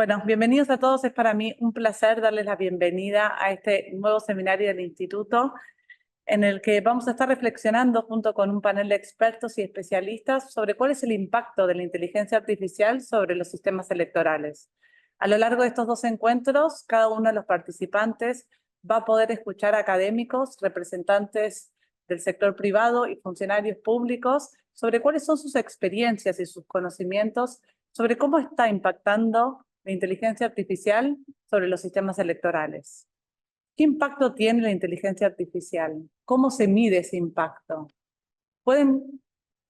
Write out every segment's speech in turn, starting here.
Bueno, bienvenidos a todos. Es para mí un placer darles la bienvenida a este nuevo seminario del Instituto, en el que vamos a estar reflexionando junto con un panel de expertos y especialistas sobre cuál es el impacto de la inteligencia artificial sobre los sistemas electorales. A lo largo de estos dos encuentros, cada uno de los participantes va a poder escuchar a académicos, representantes del sector privado y funcionarios públicos sobre cuáles son sus experiencias y sus conocimientos sobre cómo está impactando la inteligencia artificial sobre los sistemas electorales. ¿Qué impacto tiene la inteligencia artificial? ¿Cómo se mide ese impacto? ¿Pueden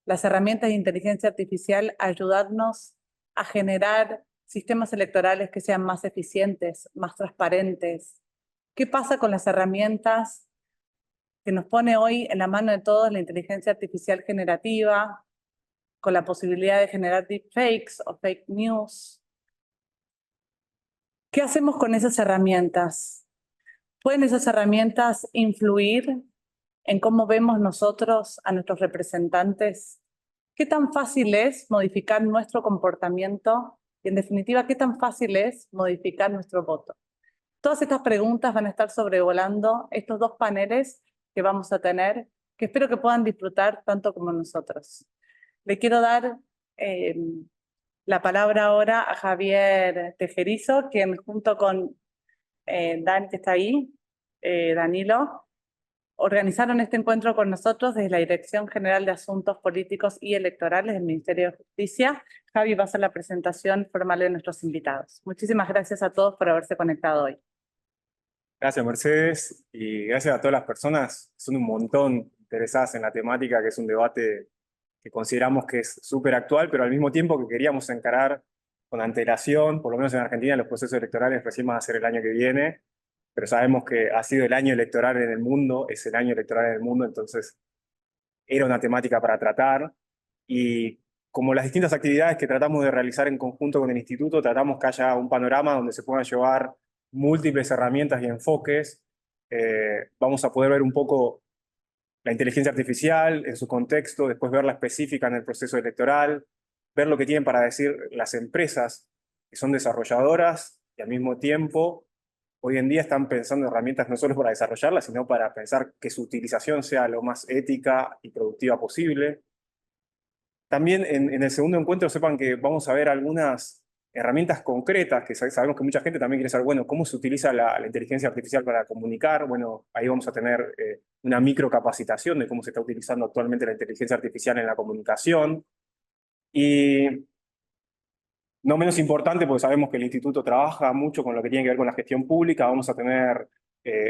las herramientas de inteligencia artificial ayudarnos a generar sistemas electorales que sean más eficientes, más transparentes? ¿Qué pasa con las herramientas que nos pone hoy en la mano de todos la inteligencia artificial generativa, con la posibilidad de generar deepfakes o fake news? ¿Qué hacemos con esas herramientas? ¿Pueden esas herramientas influir en cómo vemos nosotros a nuestros representantes? ¿Qué tan fácil es modificar nuestro comportamiento? Y en definitiva, ¿qué tan fácil es modificar nuestro voto? Todas estas preguntas van a estar sobrevolando estos dos paneles que vamos a tener, que espero que puedan disfrutar tanto como nosotros. Le quiero dar la palabra ahora a Javier Tejerizo, quien junto con Dan, que está ahí, Danilo, organizaron este encuentro con nosotros desde la Dirección General de Asuntos Políticos y Electorales del Ministerio de Justicia. Javi va a hacer la presentación formal de nuestros invitados. Muchísimas gracias a todos por haberse conectado hoy. Gracias, Mercedes, y gracias a todas las personas. Son un montón interesadas en la temática, que es un debate que consideramos que es súper actual, pero al mismo tiempo que queríamos encarar con antelación. Por lo menos en Argentina los procesos electorales recién van a ser el año que viene, pero sabemos que ha sido el año electoral en el mundo, es el año electoral en el mundo, entonces era una temática para tratar. Y como las distintas actividades que tratamos de realizar en conjunto con el instituto, tratamos que haya un panorama donde se puedan llevar múltiples herramientas y enfoques. Vamos a poder ver un poco la inteligencia artificial en su contexto, después verla específica en el proceso electoral, ver lo que tienen para decir las empresas que son desarrolladoras y al mismo tiempo hoy en día están pensando en herramientas no solo para desarrollarlas, sino para pensar que su utilización sea lo más ética y productiva posible. También en el segundo encuentro sepan que vamos a ver algunas herramientas concretas, que sabemos que mucha gente también quiere saber, bueno, cómo se utiliza la inteligencia artificial para comunicar. Bueno, ahí vamos a tener una microcapacitación de cómo se está utilizando actualmente la inteligencia artificial en la comunicación. Y no menos importante, porque sabemos que el instituto trabaja mucho con lo que tiene que ver con la gestión pública, vamos a tener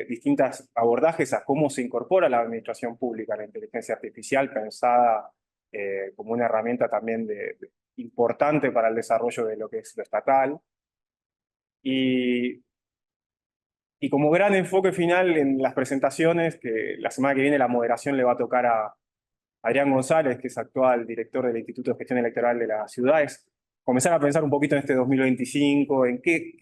distintos abordajes a cómo se incorpora la administración pública, la inteligencia artificial pensada como una herramienta también importante para el desarrollo de lo que es lo estatal. Y como gran enfoque final en las presentaciones, que la semana que viene la moderación le va a tocar a Adrián González, que es actual director del Instituto de Gestión Electoral de la ciudad, es comenzar a pensar un poquito en este 2025, en qué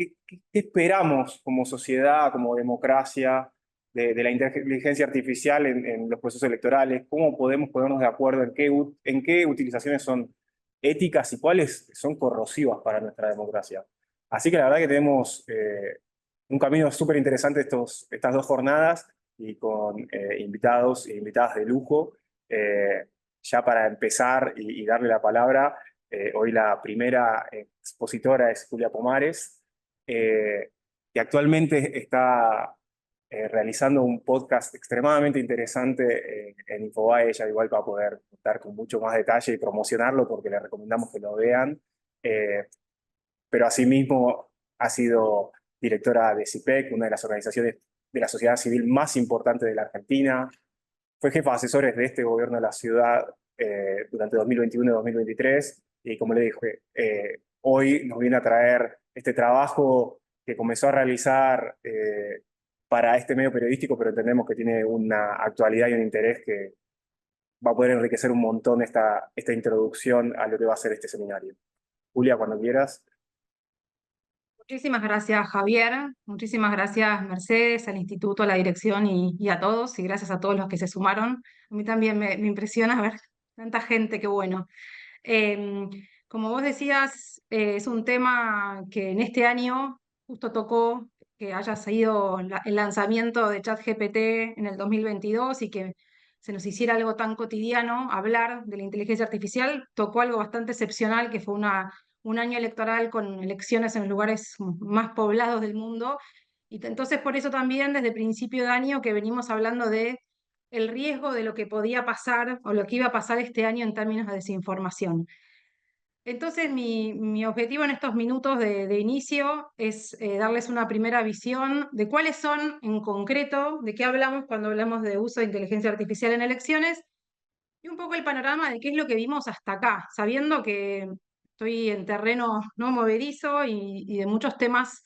esperamos como sociedad, como democracia, de la inteligencia artificial en los procesos electorales, cómo podemos ponernos de acuerdo en qué utilizaciones son éticas y cuáles son corrosivas para nuestra democracia. Así que la verdad que tenemos un camino súper interesante estas dos jornadas y con invitados e invitadas de lujo. Ya para empezar y darle la palabra, hoy la primera expositora es Julia Pomares, que actualmente está realizando un podcast extremadamente interesante en Infobae. Ella igual va a poder contar con mucho más detalle y promocionarlo porque le recomendamos que lo vean. Pero asimismo ha sido directora de CIPEC, una de las organizaciones de la sociedad civil más importantes de la Argentina. Fue jefa de asesores de este gobierno de la ciudad durante 2021 y 2023, y como le dije, hoy nos viene a traer este trabajo que comenzó a realizar para este medio periodístico, pero entendemos que tiene una actualidad y un interés que va a poder enriquecer un montón esta introducción a lo que va a ser este seminario. Julia, cuando quieras. Muchísimas gracias, Javier. Muchísimas gracias, Mercedes, al instituto, a la dirección y a todos. Y gracias a todos los que se sumaron. A mí también me impresiona ver tanta gente, qué bueno. Como vos decías, es un tema que en este año justo tocó que haya sido el lanzamiento de ChatGPT en el 2022 y que se nos hiciera algo tan cotidiano hablar de la inteligencia artificial. Tocó algo bastante excepcional, que fue un año electoral con elecciones en los lugares más poblados del mundo. Y entonces por eso también desde principio de año que venimos hablando de el riesgo de lo que podía pasar o lo que iba a pasar este año en términos de desinformación. Entonces, mi objetivo en estos minutos de inicio es darles una primera visión de cuáles son en concreto, de qué hablamos cuando hablamos de uso de inteligencia artificial en elecciones y un poco el panorama de qué es lo que vimos hasta acá, sabiendo que estoy en terreno no movedizo y de muchos temas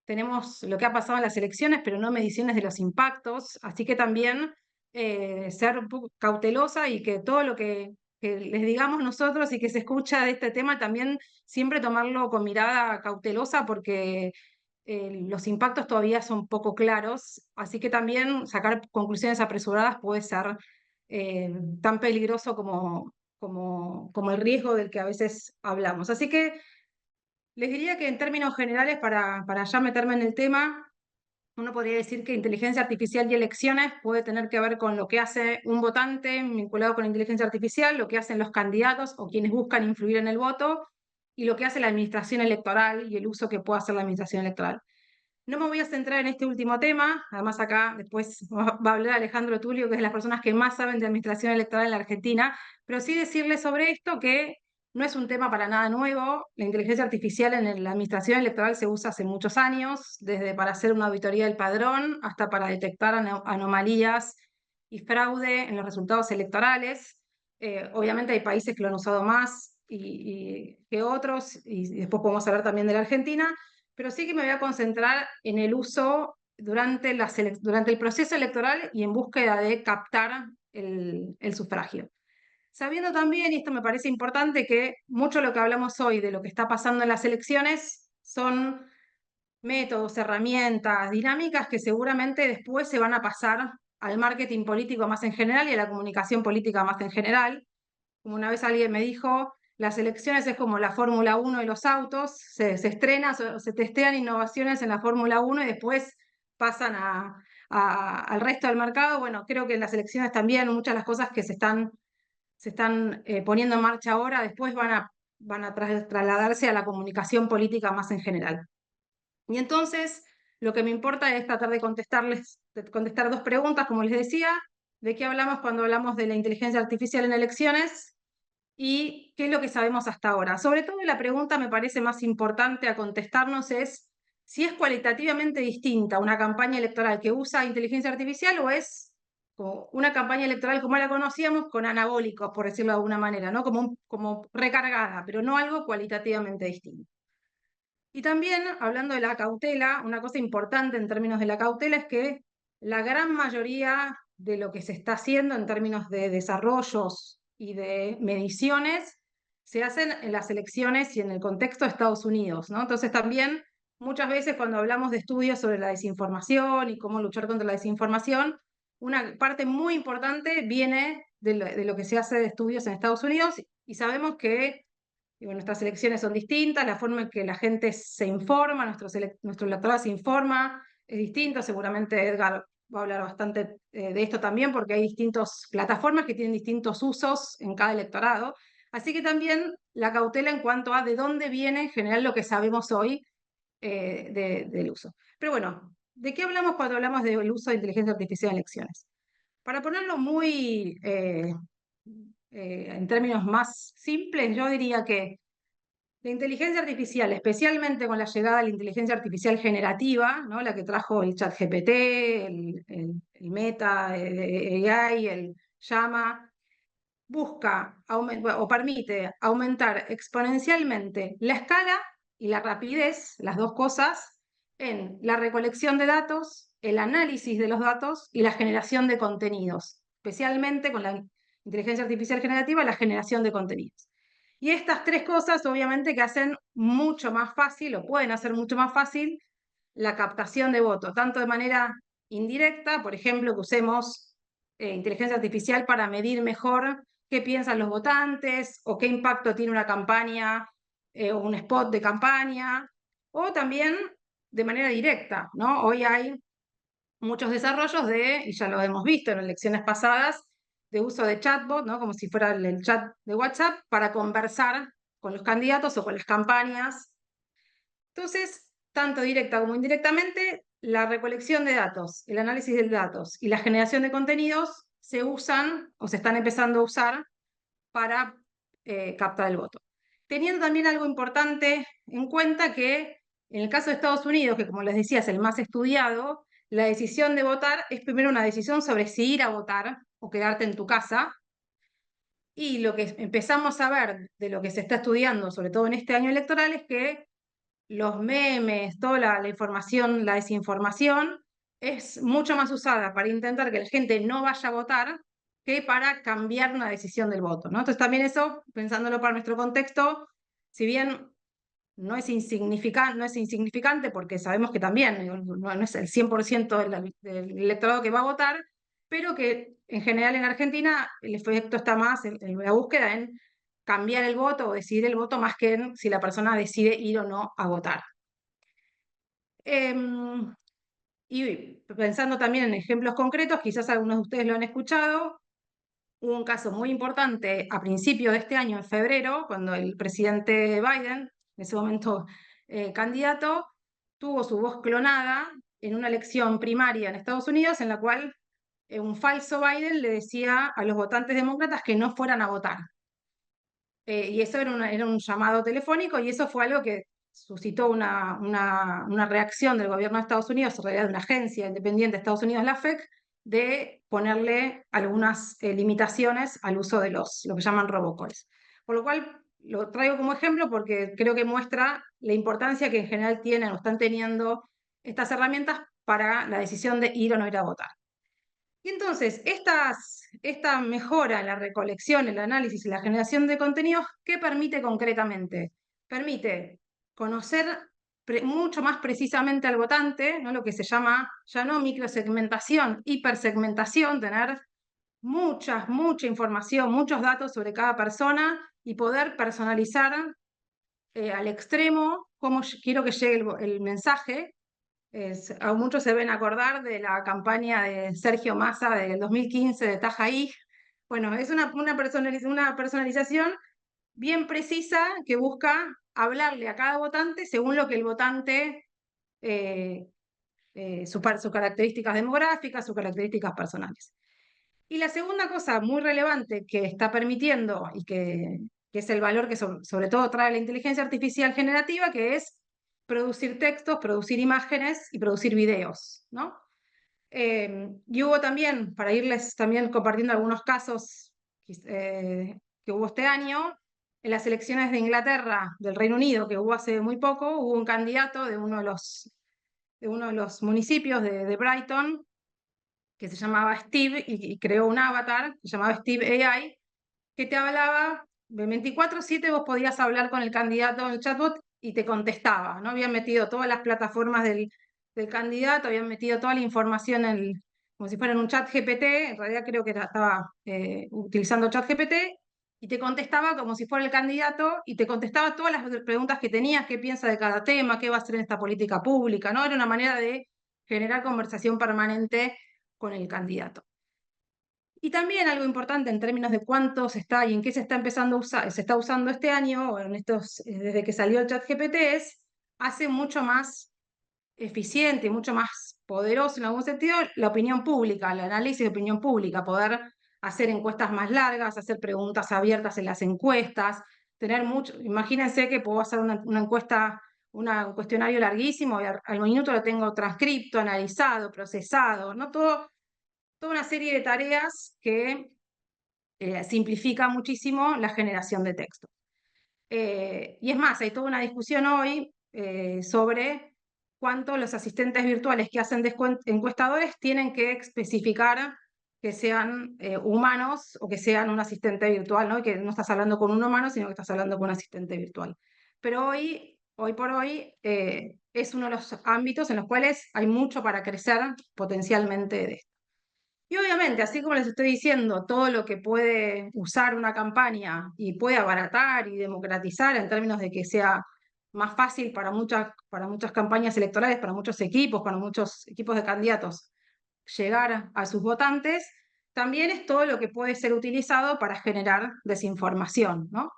tenemos lo que ha pasado en las elecciones, pero no mediciones de los impactos, así que también ser un poco cautelosa y que todo lo que les digamos nosotros y que se escucha de este tema también siempre tomarlo con mirada cautelosa porque los impactos todavía son poco claros, así que también sacar conclusiones apresuradas puede ser tan peligroso como el riesgo del que a veces hablamos. Así que les diría que en términos generales, para ya meterme en el tema, uno podría decir que inteligencia artificial y elecciones puede tener que ver con lo que hace un votante vinculado con inteligencia artificial, lo que hacen los candidatos o quienes buscan influir en el voto, y lo que hace la administración electoral y el uso que puede hacer la administración electoral. No me voy a centrar en este último tema, además acá después va a hablar Alejandro Tulio, que es de las personas que más saben de administración electoral en la Argentina, pero sí decirles sobre esto que no es un tema para nada nuevo. La inteligencia artificial en la administración electoral se usa hace muchos años, desde para hacer una auditoría del padrón hasta para detectar anomalías y fraude en los resultados electorales. Obviamente hay países que lo han usado más que otros, y después podemos hablar también de la Argentina, pero sí que me voy a concentrar en el uso durante el proceso electoral y en búsqueda de captar el sufragio. Sabiendo también, y esto me parece importante, que mucho de lo que hablamos hoy de lo que está pasando en las elecciones son métodos, herramientas, dinámicas que seguramente después se van a pasar al marketing político más en general y a la comunicación política más en general. Como una vez alguien me dijo, las elecciones es como la Fórmula 1 de los autos, se estrena, se testean innovaciones en la Fórmula 1 y después pasan al resto del mercado. Bueno, creo que en las elecciones también muchas de las cosas que se están poniendo en marcha ahora, después van a trasladarse a la comunicación política más en general. Y entonces, lo que me importa es tratar de contestar dos preguntas, como les decía, de qué hablamos cuando hablamos de la inteligencia artificial en elecciones y qué es lo que sabemos hasta ahora. Sobre todo la pregunta me parece más importante a contestarnos es si es cualitativamente distinta una campaña electoral que usa inteligencia artificial o es como una campaña electoral como la conocíamos con anabólicos, por decirlo de alguna manera, ¿no? Como recargada, pero no algo cualitativamente distinto. Y también, hablando de la cautela, una cosa importante en términos de la cautela es que la gran mayoría de lo que se está haciendo en términos de desarrollos y de mediciones se hacen en las elecciones y en el contexto de Estados Unidos, ¿no? Entonces también muchas veces cuando hablamos de estudios sobre la desinformación y cómo luchar contra la desinformación, una parte muy importante viene de lo que se hace de estudios en Estados Unidos y sabemos que nuestras elecciones son distintas, la forma en que la gente se informa, nuestro electorado se informa es distinto. Seguramente Edgar va a hablar bastante de esto también, porque hay distintas plataformas que tienen distintos usos en cada electorado. Así que también la cautela en cuanto a de dónde viene en general lo que sabemos hoy del uso. Pero bueno, ¿de qué hablamos cuando hablamos del uso de inteligencia artificial en elecciones? Para ponerlo muy en términos más simples, yo diría que la inteligencia artificial, especialmente con la llegada de la inteligencia artificial generativa, ¿no? La que trajo el ChatGPT, el Meta, el AI, el Llama, busca o permite aumentar exponencialmente la escala y la rapidez, las dos cosas, en la recolección de datos, el análisis de los datos y la generación de contenidos, especialmente con la inteligencia artificial generativa, la generación de contenidos. Y estas tres cosas, obviamente, que hacen mucho más fácil, o pueden hacer mucho más fácil, la captación de votos, tanto de manera indirecta, por ejemplo, que usemos inteligencia artificial para medir mejor qué piensan los votantes o qué impacto tiene una campaña o un spot de campaña, o también de manera directa, ¿no? Hoy hay muchos desarrollos y ya lo hemos visto en elecciones pasadas, de uso de chatbot, ¿no? Como si fuera el chat de WhatsApp, para conversar con los candidatos o con las campañas. Entonces, tanto directa como indirectamente, la recolección de datos, el análisis de datos y la generación de contenidos se usan o se están empezando a usar para captar el voto. Teniendo también algo importante en cuenta que en el caso de Estados Unidos, que como les decía es el más estudiado, la decisión de votar es primero una decisión sobre si ir a votar o quedarte en tu casa. Y lo que empezamos a ver de lo que se está estudiando, sobre todo en este año electoral, es que los memes, toda la información, la desinformación, es mucho más usada para intentar que la gente no vaya a votar que para cambiar una decisión del voto, ¿no? Entonces también eso, pensándolo para nuestro contexto, si bien no es insignificante porque sabemos que también no es el 100% del electorado que va a votar, pero que en general en Argentina el efecto está más en la búsqueda en cambiar el voto o decidir el voto más que en si la persona decide ir o no a votar. Y pensando también en ejemplos concretos, quizás algunos de ustedes lo han escuchado, hubo un caso muy importante a principio de este año, en febrero, cuando el presidente Biden, en ese momento candidato, tuvo su voz clonada en una elección primaria en Estados Unidos en la cual un falso Biden le decía a los votantes demócratas que no fueran a votar. Y eso era un llamado telefónico y eso fue algo que suscitó una reacción del gobierno de Estados Unidos, en realidad de una agencia independiente de Estados Unidos, la FEC, de ponerle algunas limitaciones al uso de lo que llaman robocalls. Por lo cual lo traigo como ejemplo porque creo que muestra la importancia que en general tienen o están teniendo estas herramientas para la decisión de ir o no ir a votar. Y entonces, esta mejora en la recolección, el análisis y la generación de contenidos, ¿qué permite concretamente? Permite conocer mucho más precisamente al votante, ¿no? Lo que se llama ya no microsegmentación, hipersegmentación, tener mucha información, muchos datos sobre cada persona y poder personalizar al extremo cómo quiero que llegue el mensaje. A muchos se ven acordar de la campaña de Sergio Massa del 2015 de Tajaí. Bueno, es una personalización bien precisa que busca hablarle a cada votante según lo que el votante, sus características demográficas, sus características personales. Y la segunda cosa muy relevante que está permitiendo y que es el valor que sobre todo trae la inteligencia artificial generativa, que es producir textos, producir imágenes y producir videos, ¿no? Y hubo también, para irles también compartiendo algunos casos que hubo este año, en las elecciones de Inglaterra, del Reino Unido, que hubo hace muy poco, hubo un candidato de uno de los municipios de Brighton, que se llamaba Steve, y creó un avatar, que se llamaba Steve AI, que te hablaba, de 24/7 vos podías hablar con el candidato en el chatbot y te contestaba, ¿no? Habían metido todas las plataformas del candidato, habían metido toda la información como si fuera en un chat GPT, en realidad creo que estaba utilizando chat GPT, y te contestaba como si fuera el candidato, y te contestaba todas las preguntas que tenías, qué piensa de cada tema, qué va a hacer en esta política pública, ¿no? Era una manera de generar conversación permanente con el candidato. Y también algo importante en términos de cuánto se está y en qué se está empezando a usar, se está usando este año, o desde que salió el ChatGPT, hace mucho más eficiente, mucho más poderoso en algún sentido la opinión pública, el análisis de opinión pública, poder hacer encuestas más largas, hacer preguntas abiertas en las encuestas, tener mucho, imagínense que puedo hacer una encuesta, un cuestionario larguísimo y al minuto lo tengo transcripto, analizado, procesado, ¿no? Toda una serie de tareas que simplifica muchísimo la generación de texto. Y es más, hay toda una discusión hoy sobre cuánto los asistentes virtuales que hacen encuestadores tienen que especificar que sean humanos o que sean un asistente virtual, ¿no? Y que no estás hablando con un humano, sino que estás hablando con un asistente virtual. Pero hoy por hoy, es uno de los ámbitos en los cuales hay mucho para crecer potencialmente de esto. Y obviamente, así como les estoy diciendo, todo lo que puede usar una campaña y puede abaratar y democratizar en términos de que sea más fácil para muchas campañas electorales, para muchos equipos de candidatos llegar a sus votantes, también es todo lo que puede ser utilizado para generar desinformación, ¿no?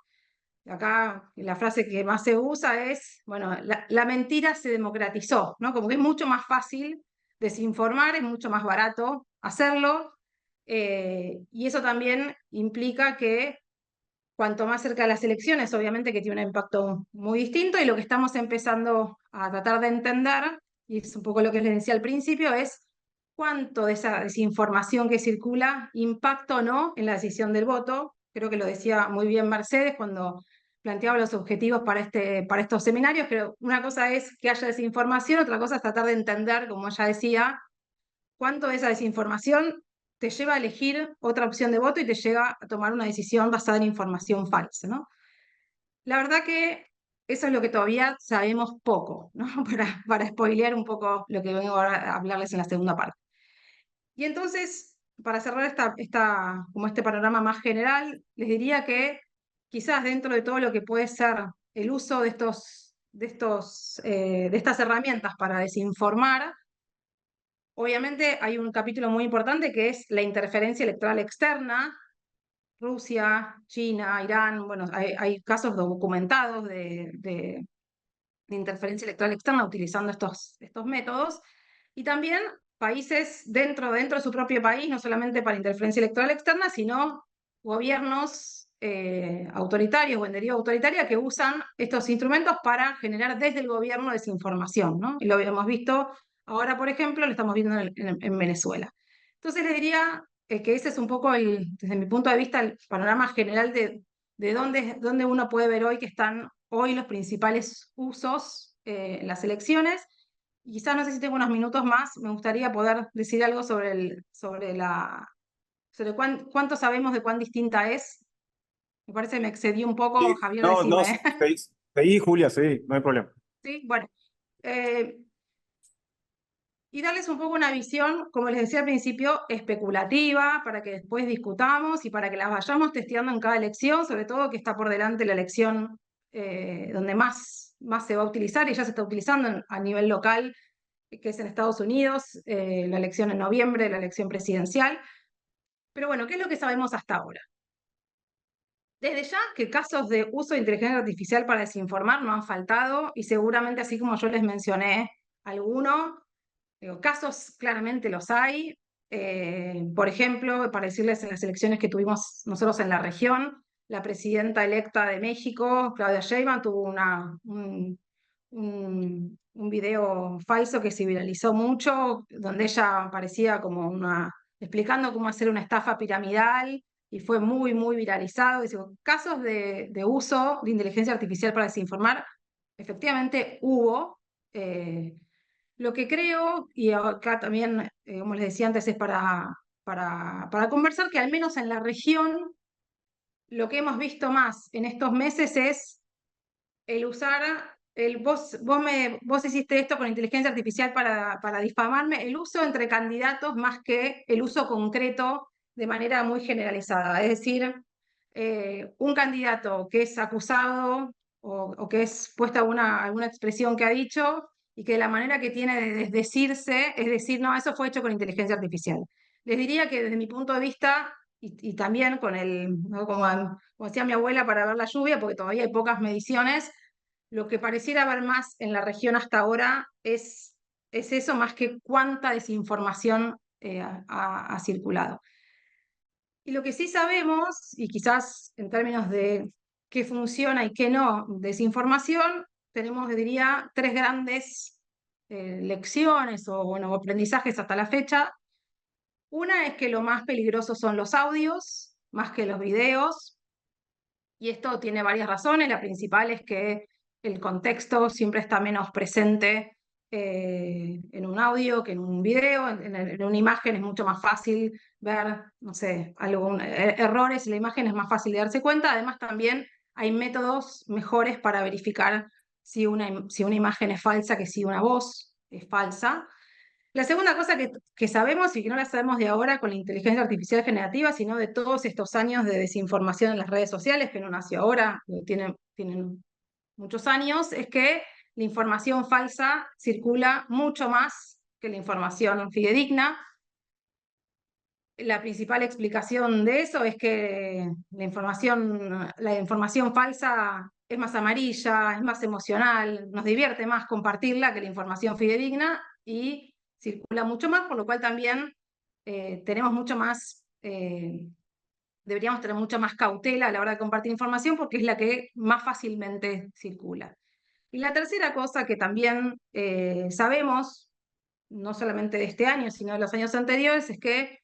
Acá la frase que más se usa es, bueno, la mentira se democratizó, ¿no? Como que es mucho más fácil desinformar, es mucho más barato hacerlo, y eso también implica que cuanto más cerca de las elecciones, obviamente que tiene un impacto muy distinto, y lo que estamos empezando a tratar de entender, y es un poco lo que les decía al principio, es cuánto de esa desinformación que circula impacta o no en la decisión del voto. Creo que lo decía muy bien Mercedes cuando planteaba los objetivos para estos seminarios, pero una cosa es que haya desinformación, otra cosa es tratar de entender, como ella decía, cuánto de esa desinformación te lleva a elegir otra opción de voto y te lleva a tomar una decisión basada en información falsa, ¿no? La verdad que eso es lo que todavía sabemos poco, ¿no? Para spoilear un poco lo que vengo ahora a hablarles en la segunda parte. Y entonces, para cerrar como este panorama más general, les diría que quizás dentro de todo lo que puede ser el uso de estas herramientas para desinformar, obviamente hay un capítulo muy importante que es la interferencia electoral externa. Rusia, China, Irán, bueno, hay casos documentados de interferencia electoral externa utilizando estos métodos, y también países dentro de su propio país, no solamente para interferencia electoral externa, sino gobiernos autoritarios o en deriva autoritaria que usan estos instrumentos para generar desde el gobierno desinformación, ¿no? Y lo hemos visto ahora, por ejemplo, lo estamos viendo en Venezuela. Entonces les diría que ese es un poco, desde mi punto de vista, el panorama general de dónde uno puede ver hoy que están hoy los principales usos en las elecciones. Y quizás, no sé si tengo unos minutos más, me gustaría poder decir algo sobre cuánto sabemos de cuán distinta es. Me parece que me excedí un poco, Sí, Javier, no, no, decime. seguí, Julia, seguí, no hay problema. ¿Sí? Bueno, eh, y darles un poco una visión, como les decía al principio, especulativa, para que después discutamos y para que las vayamos testeando en cada elección, sobre todo que está por delante la elección donde más se va a utilizar, y ya se está utilizando a nivel local, que es en Estados Unidos, la elección en noviembre, la elección presidencial. Pero bueno, ¿qué es lo que sabemos hasta ahora? Desde ya que casos de uso de inteligencia artificial para desinformar no han faltado, y seguramente, así como yo les mencioné alguno, digo, casos claramente los hay. Por ejemplo, para decirles, en las elecciones que tuvimos nosotros en la región, la presidenta electa de México, Claudia Sheinbaum, tuvo un video falso que se viralizó mucho, donde ella aparecía explicando cómo hacer una estafa piramidal, y fue muy, muy viralizado. Digo, casos de uso de inteligencia artificial para desinformar, efectivamente hubo. Lo que creo, y acá también, como les decía antes, es para conversar, que al menos en la región, lo que hemos visto más en estos meses es el usar, vos hiciste esto con inteligencia artificial para difamarme, el uso entre candidatos más que el uso concreto de manera muy generalizada. Es decir, un candidato que es acusado o que es puesta alguna expresión que ha dicho, y que la manera que tiene de desdecirse es decir, no, eso fue hecho con inteligencia artificial. Les diría que desde mi punto de vista, y también ¿no? Como decía mi abuela, para ver la lluvia, porque todavía hay pocas mediciones, lo que pareciera haber más en la región hasta ahora es eso, más que cuánta desinformación ha circulado. Y lo que sí sabemos, y quizás en términos de qué funciona y qué no, desinformación, tenemos, diría, tres grandes lecciones o bueno, aprendizajes hasta la fecha. Una es que lo más peligroso son los audios, más que los videos, y esto tiene varias razones. La principal es que el contexto siempre está menos presente en un audio que en un video. En una imagen es mucho más fácil ver, no sé, errores en la imagen, es más fácil de darse cuenta. Además, también hay métodos mejores para verificar si una imagen es falsa que si una voz es falsa. La segunda cosa que sabemos y que no la sabemos de ahora con la inteligencia artificial generativa, sino de todos estos años de desinformación en las redes sociales, que no nació ahora, tienen muchos años, es que la información falsa circula mucho más que la información fidedigna. La principal explicación de eso es que la información falsa es más amarilla, es más emocional, nos divierte más compartirla que la información fidedigna y circula mucho más, por lo cual también tenemos mucho más, deberíamos tener mucha más cautela a la hora de compartir información porque es la que más fácilmente circula. Y la tercera cosa que también sabemos, no solamente de este año, sino de los años anteriores, es que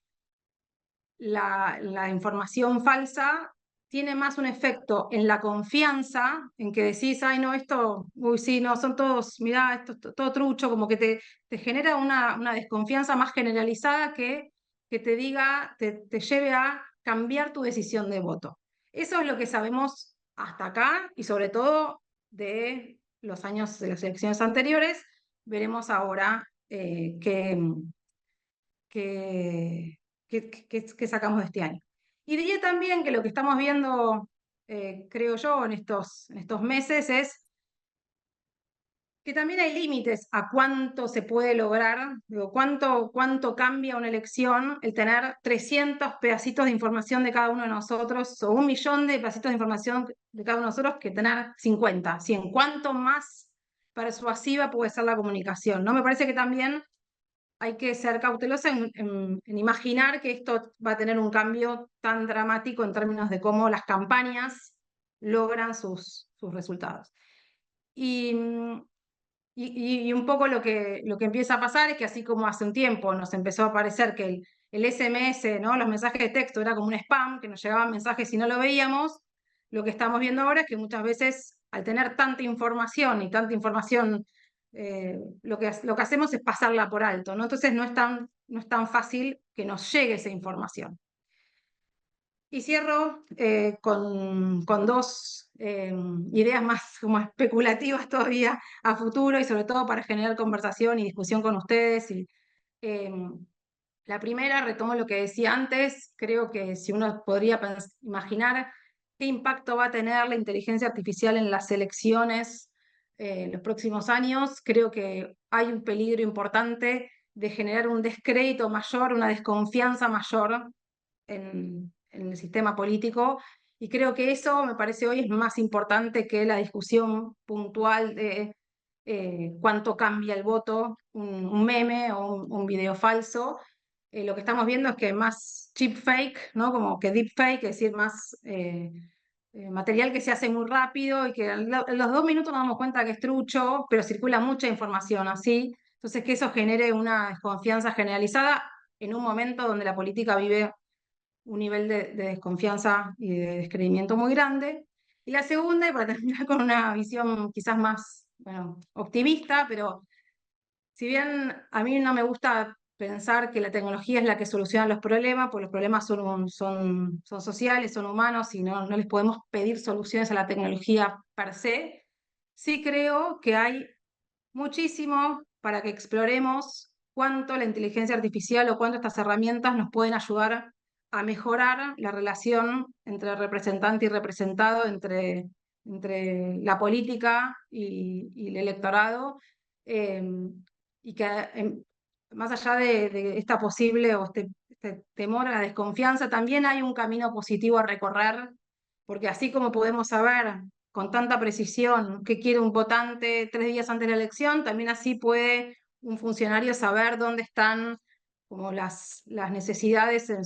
la información falsa tiene más un efecto en la confianza, en que decís, ay, no, esto, uy, sí, no, son todos, mirá, esto es todo trucho, como que te genera una desconfianza más generalizada que te diga, te lleve a cambiar tu decisión de voto. Eso es lo que sabemos hasta acá y sobre todo de los años de las elecciones anteriores. Veremos ahora qué, qué sacamos de este año. Y diría también que lo que estamos viendo, creo yo, en estos meses es que también hay límites a cuánto se puede lograr, digo, cuánto cambia una elección el tener 300 pedacitos de información de cada uno de nosotros o 1.000.000 de pedacitos de información de cada uno de nosotros que tener 50, 100. ¿Cuánto más persuasiva puede ser la comunicación? ¿No? Me parece que también hay que ser cautelosa en imaginar que esto va a tener un cambio tan dramático en términos de cómo las campañas logran sus resultados. Y, y un poco lo que empieza a pasar es que así como hace un tiempo nos empezó a parecer que el SMS, ¿no? Los mensajes de texto era como un spam, que nos llegaban mensajes y no lo veíamos, lo que estamos viendo ahora es que muchas veces al tener tanta información y tanta información lo que hacemos es pasarla por alto, ¿no? Entonces no es tan fácil que nos llegue esa información. Y cierro con dos ideas más como especulativas todavía a futuro y sobre todo para generar conversación y discusión con ustedes. La primera, retomo lo que decía antes, creo que si uno podría imaginar qué impacto va a tener la inteligencia artificial en las elecciones en los próximos años, creo que hay un peligro importante de generar un descrédito mayor, una desconfianza mayor en el sistema político. Y creo que eso me parece hoy es más importante que la discusión puntual de cuánto cambia el voto, un meme o un video falso. Lo que estamos viendo es que más cheap fake, ¿no? Como que deep fake, es decir, más material que se hace muy rápido y que en los 2 minutos nos damos cuenta que es trucho, pero circula mucha información así. Entonces, que eso genere una desconfianza generalizada en un momento donde la política vive un nivel de desconfianza y de descreimiento muy grande. Y la segunda, y para terminar con una visión quizás más, bueno, optimista, pero si bien a mí no me gusta pensar que la tecnología es la que soluciona los problemas, porque los problemas son sociales, son humanos y no les podemos pedir soluciones a la tecnología per se, sí creo que hay muchísimo para que exploremos cuánto la inteligencia artificial o cuánto estas herramientas nos pueden ayudar a mejorar la relación entre representante y representado, entre la política y el electorado, eh, y que más allá de esta posible o este temor a la desconfianza, también hay un camino positivo a recorrer, porque así como podemos saber con tanta precisión qué quiere un votante 3 días antes de la elección, también así puede un funcionario saber dónde están como las necesidades en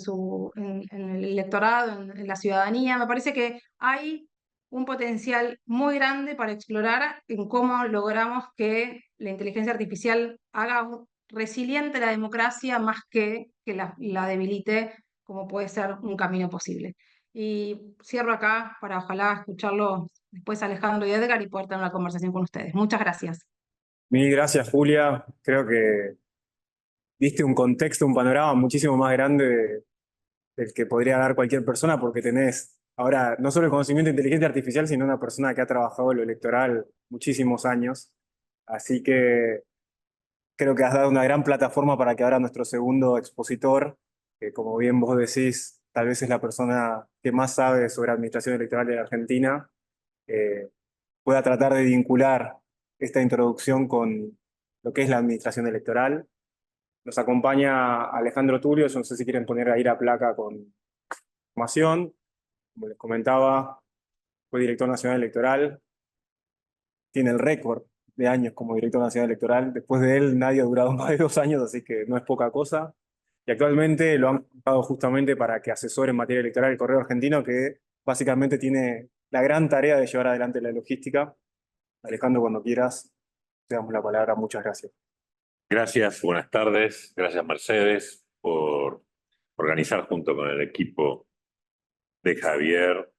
el electorado, en la ciudadanía. Me parece que hay un potencial muy grande para explorar en cómo logramos que la inteligencia artificial haga resiliente la democracia más que la debilite, como puede ser un camino posible. Y cierro acá para ojalá escucharlo después Alejandro y Edgar y poder tener una conversación con ustedes. Muchas gracias. Mil gracias, Julia. Creo que diste un contexto, un panorama muchísimo más grande del que podría dar cualquier persona, porque tenés ahora no solo el conocimiento de inteligencia artificial, sino una persona que ha trabajado en lo electoral muchísimos años. Así que creo que has dado una gran plataforma para que ahora nuestro segundo expositor, que como bien vos decís, tal vez es la persona que más sabe sobre administración electoral en Argentina, eh, pueda tratar de vincular esta introducción con lo que es la administración electoral. Nos acompaña Alejandro Tulio, yo no sé si quieren poner ahí la placa con información. Como les comentaba, fue director nacional electoral, tiene el récord de años como director nacional electoral. Después de él nadie ha durado más de 2 años, así que no es poca cosa. Y actualmente lo han buscado justamente para que asesore en materia electoral el Correo Argentino, que básicamente tiene la gran tarea de llevar adelante la logística. Alejandro, cuando quieras, te damos la palabra. Muchas gracias. Gracias, buenas tardes. Gracias, Mercedes, por organizar junto con el equipo de Javier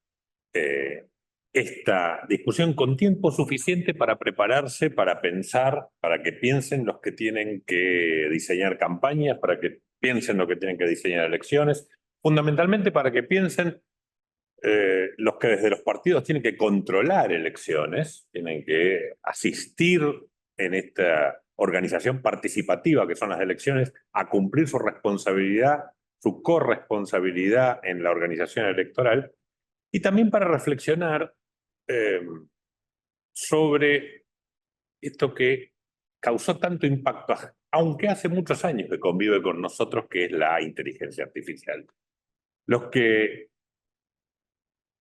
esta discusión con tiempo suficiente para prepararse, para pensar, para que piensen los que tienen que diseñar campañas, para que piensen los que tienen que diseñar elecciones, fundamentalmente para que piensen los que desde los partidos tienen que controlar elecciones, tienen que asistir en esta organización participativa que son las elecciones, a cumplir su responsabilidad, su corresponsabilidad en la organización electoral, y también para reflexionar sobre esto que causó tanto impacto, aunque hace muchos años que convive con nosotros, que es la inteligencia artificial. Los que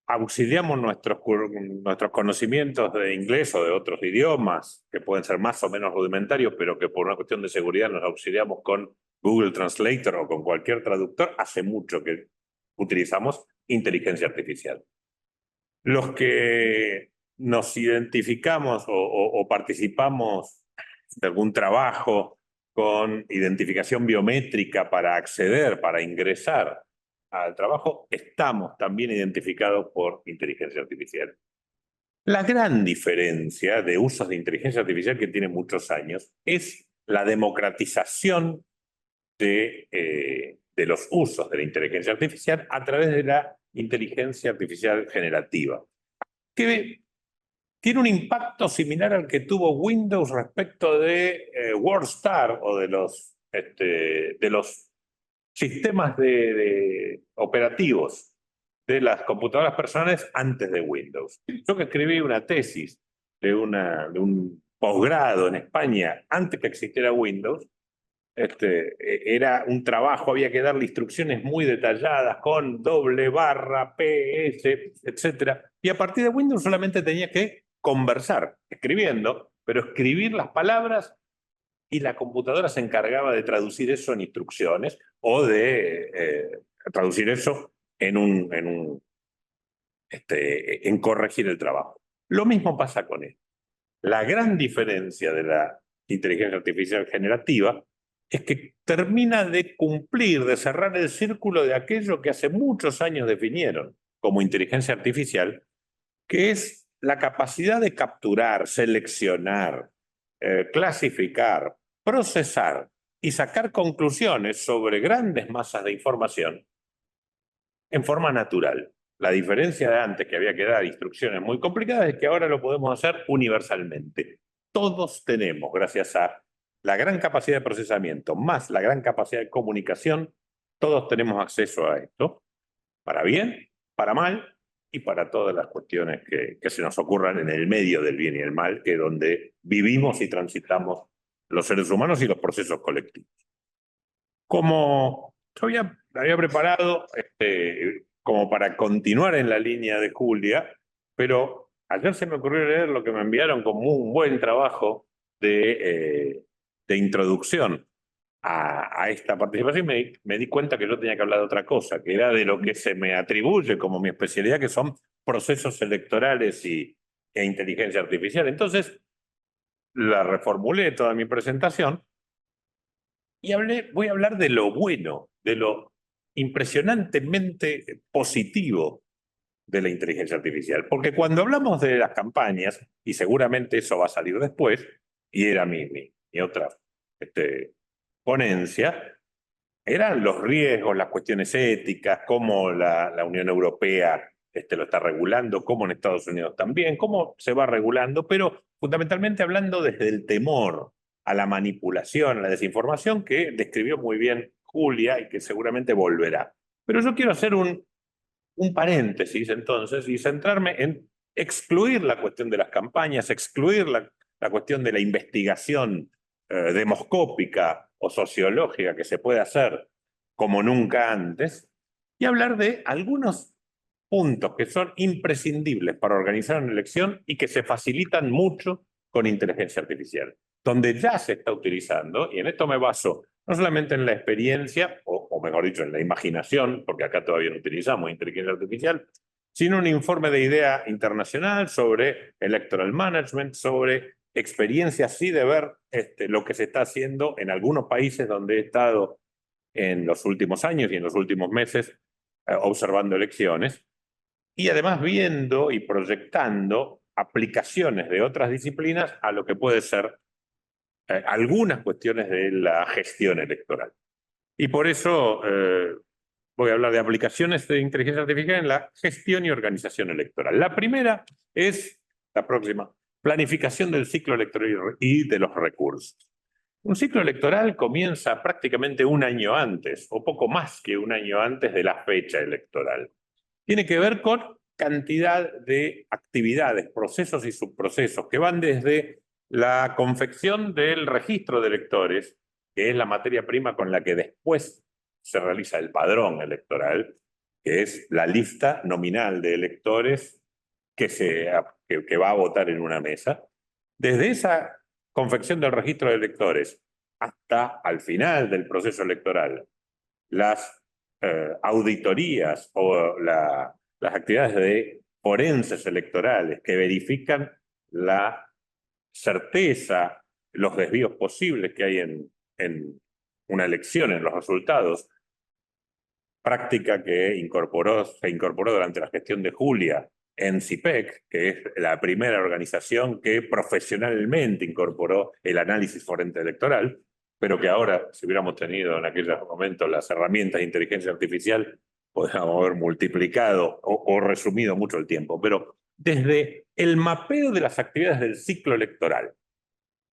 auxiliamos nuestros conocimientos de inglés o de otros idiomas, que pueden ser más o menos rudimentarios, pero que por una cuestión de seguridad nos auxiliamos con Google Translator o con cualquier traductor, hace mucho que utilizamos inteligencia artificial. Los que nos identificamos o participamos de algún trabajo con identificación biométrica para acceder, para ingresar al trabajo, estamos también identificados por inteligencia artificial. La gran diferencia de usos de inteligencia artificial, que tiene muchos años, es la democratización de los usos de la inteligencia artificial a través de la inteligencia artificial generativa, que tiene un impacto similar al que tuvo Windows respecto de WordStar o de los sistemas operativos de las computadoras personales antes de Windows. Yo que escribí una tesis de un posgrado en España antes que existiera Windows, era un trabajo, había que darle instrucciones muy detalladas con doble barra, PS, etc. Y a partir de Windows solamente tenía que conversar, escribiendo, pero escribir las palabras y la computadora se encargaba de traducir eso en instrucciones o de traducir eso en corregir el trabajo. Lo mismo pasa con esto. La gran diferencia de la inteligencia artificial generativa es que termina de cumplir, de cerrar el círculo de aquello que hace muchos años definieron como inteligencia artificial, que es la capacidad de capturar, seleccionar, clasificar, procesar y sacar conclusiones sobre grandes masas de información en forma natural. La diferencia de antes, que había que dar instrucciones muy complicadas, es que ahora lo podemos hacer universalmente. Todos tenemos, gracias a la gran capacidad de procesamiento, más la gran capacidad de comunicación, todos tenemos acceso a esto, para bien, para mal y para todas las cuestiones que se nos ocurran en el medio del bien y el mal, que es donde vivimos y transitamos los seres humanos y los procesos colectivos. Como yo había preparado como para continuar en la línea de Julia, pero ayer se me ocurrió leer lo que me enviaron como un buen trabajo de introducción a esta participación, y me di cuenta que yo tenía que hablar de otra cosa, que era de lo que se me atribuye como mi especialidad, que son procesos electorales e inteligencia artificial. Entonces, la reformulé toda mi presentación y voy a hablar de lo bueno, de lo impresionantemente positivo de la inteligencia artificial. Porque cuando hablamos de las campañas, y seguramente eso va a salir después, y era mi otra ponencia, eran los riesgos, las cuestiones éticas, cómo la Unión Europea lo está regulando, cómo en Estados Unidos también, cómo se va regulando, pero fundamentalmente hablando desde el temor a la manipulación, a la desinformación que describió muy bien Julia y que seguramente volverá. Pero yo quiero hacer un paréntesis entonces y centrarme en excluir la cuestión de las campañas, excluir la cuestión de la investigación demoscópica o sociológica que se puede hacer como nunca antes y hablar de algunos puntos que son imprescindibles para organizar una elección y que se facilitan mucho con inteligencia artificial, donde ya se está utilizando, y en esto me baso no solamente en la experiencia, o mejor dicho, en la imaginación, porque acá todavía no utilizamos inteligencia artificial, sino un informe de idea internacional sobre electoral management, sobre experiencias sí de ver lo que se está haciendo en algunos países donde he estado en los últimos años y en los últimos meses observando elecciones, y además viendo y proyectando aplicaciones de otras disciplinas a lo que puede ser algunas cuestiones de la gestión electoral. Y por eso voy a hablar de aplicaciones de inteligencia artificial en la gestión y organización electoral. La primera es, la próxima, planificación del ciclo electoral y de los recursos. Un ciclo electoral comienza prácticamente un año antes, o poco más que un año antes de la fecha electoral. Tiene que ver con cantidad de actividades, procesos y subprocesos que van desde la confección del registro de electores, que es la materia prima con la que después se realiza el padrón electoral, que es la lista nominal de electores que va a votar en una mesa. Desde esa confección del registro de electores hasta al final del proceso electoral, las auditorías o las actividades de forenses electorales que verifican la certeza, los desvíos posibles que hay en una elección, en los resultados, práctica que se incorporó durante la gestión de Julia en CIPEC, que es la primera organización que profesionalmente incorporó el análisis forense electoral, pero que ahora, si hubiéramos tenido en aquellos momentos las herramientas de inteligencia artificial, podríamos haber multiplicado o resumido mucho el tiempo. Pero desde el mapeo de las actividades del ciclo electoral,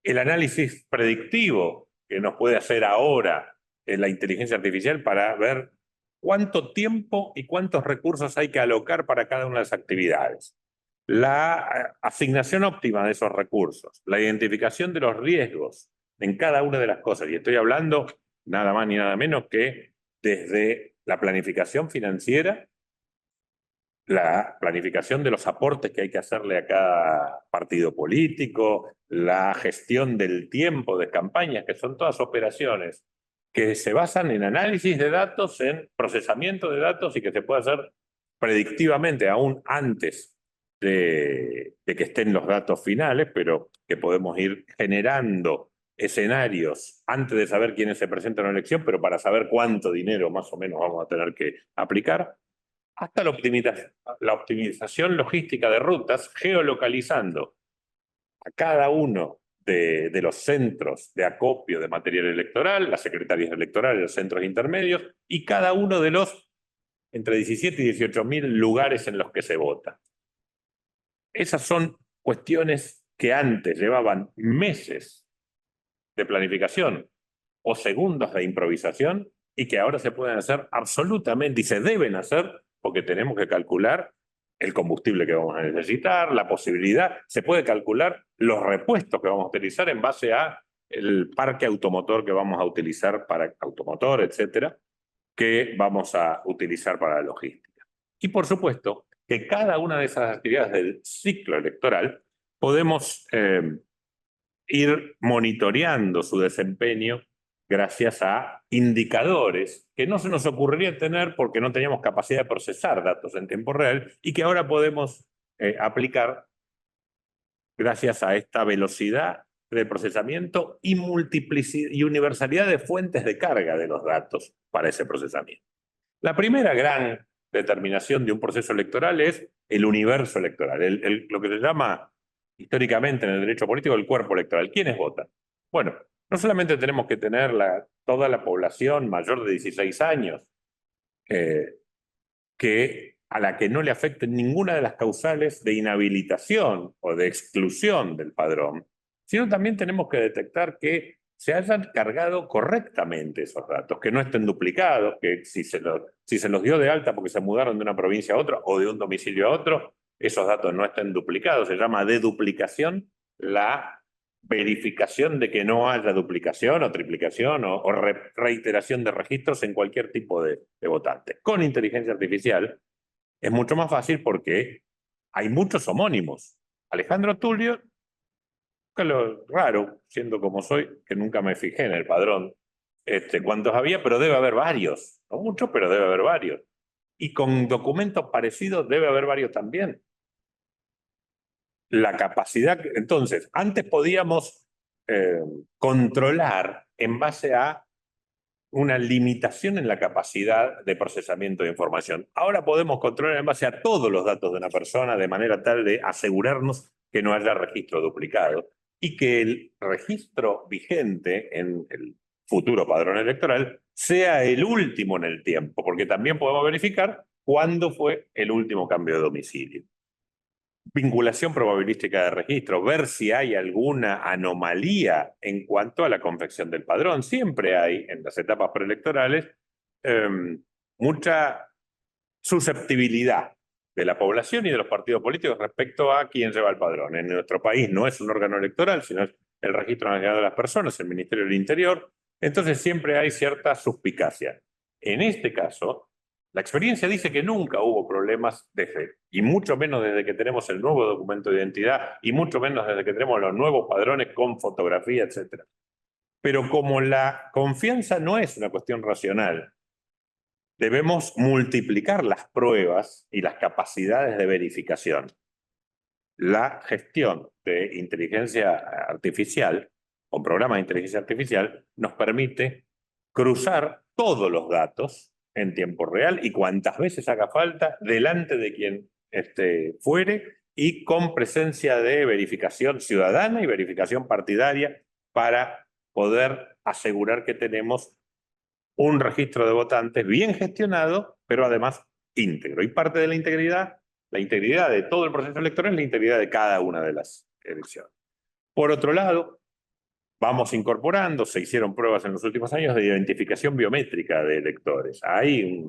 el análisis predictivo que nos puede hacer ahora la inteligencia artificial para ver cuánto tiempo y cuántos recursos hay que alocar para cada una de las actividades, la asignación óptima de esos recursos, la identificación de los riesgos en cada una de las cosas. Y estoy hablando nada más ni nada menos que desde la planificación financiera, la planificación de los aportes que hay que hacerle a cada partido político, la gestión del tiempo de campañas, que son todas operaciones que se basan en análisis de datos, en procesamiento de datos y que se puede hacer predictivamente aún antes de que estén los datos finales, pero que podemos ir generando escenarios antes de saber quiénes se presentan en la elección, pero para saber cuánto dinero más o menos vamos a tener que aplicar, hasta la optimización logística de rutas, geolocalizando a cada uno de los centros de acopio de material electoral, las secretarías electorales, los centros intermedios, y cada uno de los entre 17 y 18.000 lugares en los que se vota. Esas son cuestiones que antes llevaban meses de planificación o segundos de improvisación y que ahora se pueden hacer absolutamente y se deben hacer porque tenemos que calcular el combustible que vamos a necesitar, la posibilidad, se puede calcular los repuestos que vamos a utilizar en base a el parque automotor que vamos a utilizar para automotor, etcétera, que vamos a utilizar para la logística. Y por supuesto que cada una de esas actividades del ciclo electoral podemos ir monitoreando su desempeño gracias a indicadores que no se nos ocurriría tener porque no teníamos capacidad de procesar datos en tiempo real y que ahora podemos aplicar gracias a esta velocidad de procesamiento y multiplicidad y universalidad de fuentes de carga de los datos para ese procesamiento. La primera gran determinación de un proceso electoral es el universo electoral, lo que se llama históricamente en el derecho político el cuerpo electoral. ¿Quiénes votan? Bueno, no solamente tenemos que tener toda la población mayor de 16 años, a la que no le afecten ninguna de las causales de inhabilitación o de exclusión del padrón, sino también tenemos que detectar que se hayan cargado correctamente esos datos, que no estén duplicados, que si se los dio de alta porque se mudaron de una provincia a otra o de un domicilio a otro, esos datos no estén duplicados. Se llama deduplicación la verificación de que no haya duplicación o triplicación o reiteración de registros en cualquier tipo de votante. Con inteligencia artificial es mucho más fácil porque hay muchos homónimos. Alejandro Tulio, que lo raro, siendo como soy, que nunca me fijé en el padrón, cuántos había, pero debe haber varios. No muchos, pero debe haber varios. Y con documentos parecidos debe haber varios también. La capacidad, entonces, antes podíamos controlar en base a una limitación en la capacidad de procesamiento de información. Ahora podemos controlar en base a todos los datos de una persona de manera tal de asegurarnos que no haya registro duplicado y que el registro vigente en el futuro padrón electoral sea el último en el tiempo, porque también podemos verificar cuándo fue el último cambio de domicilio. Vinculación probabilística de registro, ver si hay alguna anomalía en cuanto a la confección del padrón. Siempre hay, en las etapas preelectorales, mucha susceptibilidad de la población y de los partidos políticos respecto a quién lleva el padrón. En nuestro país no es un órgano electoral, sino es el Registro Nacional de las Personas, el Ministerio del Interior. Entonces siempre hay cierta suspicacia. En este caso, la experiencia dice que nunca hubo problemas desde, y mucho menos desde que tenemos el nuevo documento de identidad, y mucho menos desde que tenemos los nuevos padrones con fotografía, etc. Pero como la confianza no es una cuestión racional, debemos multiplicar las pruebas y las capacidades de verificación. La gestión de inteligencia artificial, con programas de inteligencia artificial, nos permite cruzar todos los datos en tiempo real y cuantas veces haga falta delante de quien fuere y con presencia de verificación ciudadana y verificación partidaria para poder asegurar que tenemos un registro de votantes bien gestionado, pero además íntegro. Y parte de la integridad de todo el proceso electoral es la integridad de cada una de las elecciones. Por otro lado, vamos incorporando, se hicieron pruebas en los últimos años de identificación biométrica de electores. Hay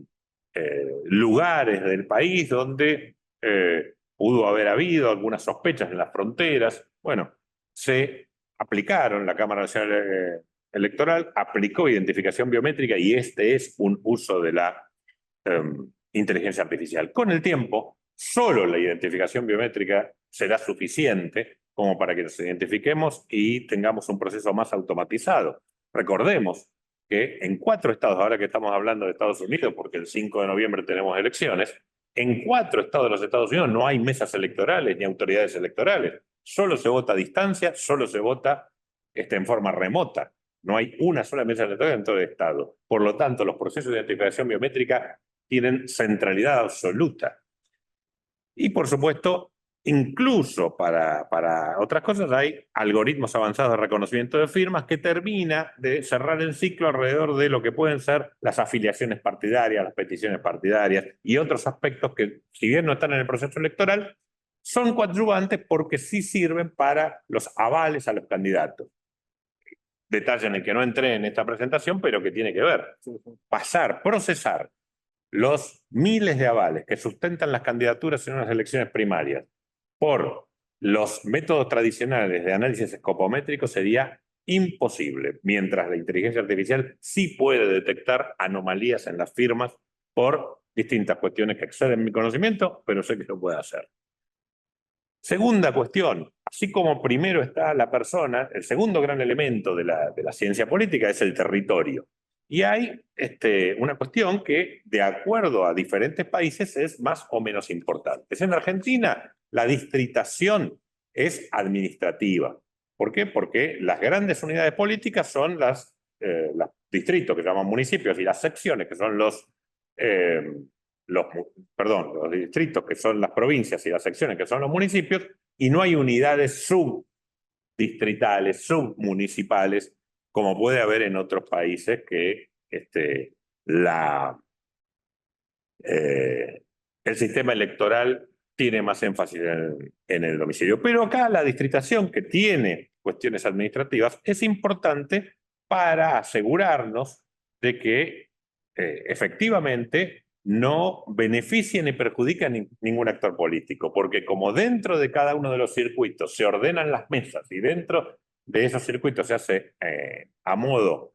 lugares del país donde pudo haber habido algunas sospechas en las fronteras. Bueno, se aplicaron, la Cámara Nacional Electoral aplicó identificación biométrica y este es un uso de la inteligencia artificial. Con el tiempo, solo la identificación biométrica será suficiente como para que nos identifiquemos y tengamos un proceso más automatizado. Recordemos que en 4 estados, ahora que estamos hablando de Estados Unidos, porque el 5 de noviembre tenemos elecciones, en 4 estados de los Estados Unidos no hay mesas electorales ni autoridades electorales. Solo se vota a distancia, solo se vota en forma remota. No hay una sola mesa electoral en todo el estado. Por lo tanto, los procesos de identificación biométrica tienen centralidad absoluta. Y por supuesto, incluso para otras cosas hay algoritmos avanzados de reconocimiento de firmas que termina de cerrar el ciclo alrededor de lo que pueden ser las afiliaciones partidarias, las peticiones partidarias y otros aspectos que, si bien no están en el proceso electoral, son coadyuvantes porque sí sirven para los avales a los candidatos. Detalle en el que no entré en esta presentación, pero que tiene que ver. Procesar los miles de avales que sustentan las candidaturas en unas elecciones primarias por los métodos tradicionales de análisis escopométrico sería imposible, mientras la inteligencia artificial sí puede detectar anomalías en las firmas por distintas cuestiones que exceden mi conocimiento, pero sé que lo puede hacer. Segunda cuestión, así como primero está la persona, el segundo gran elemento de la ciencia política es el territorio. Y hay una cuestión que, de acuerdo a diferentes países, es más o menos importante. En Argentina, la distritación es administrativa. ¿Por qué? Porque las grandes unidades políticas son los distritos, que se llaman municipios, y las secciones, que son los distritos, que son las provincias, y las secciones, que son los municipios, y no hay unidades subdistritales, submunicipales, como puede haber en otros países que el sistema electoral tiene más énfasis en el domicilio. Pero acá la distritación que tiene cuestiones administrativas, es importante para asegurarnos de que efectivamente no beneficia ni perjudica a ningún actor político, porque como dentro de cada uno de los circuitos se ordenan las mesas y dentro de esos circuitos se hace a modo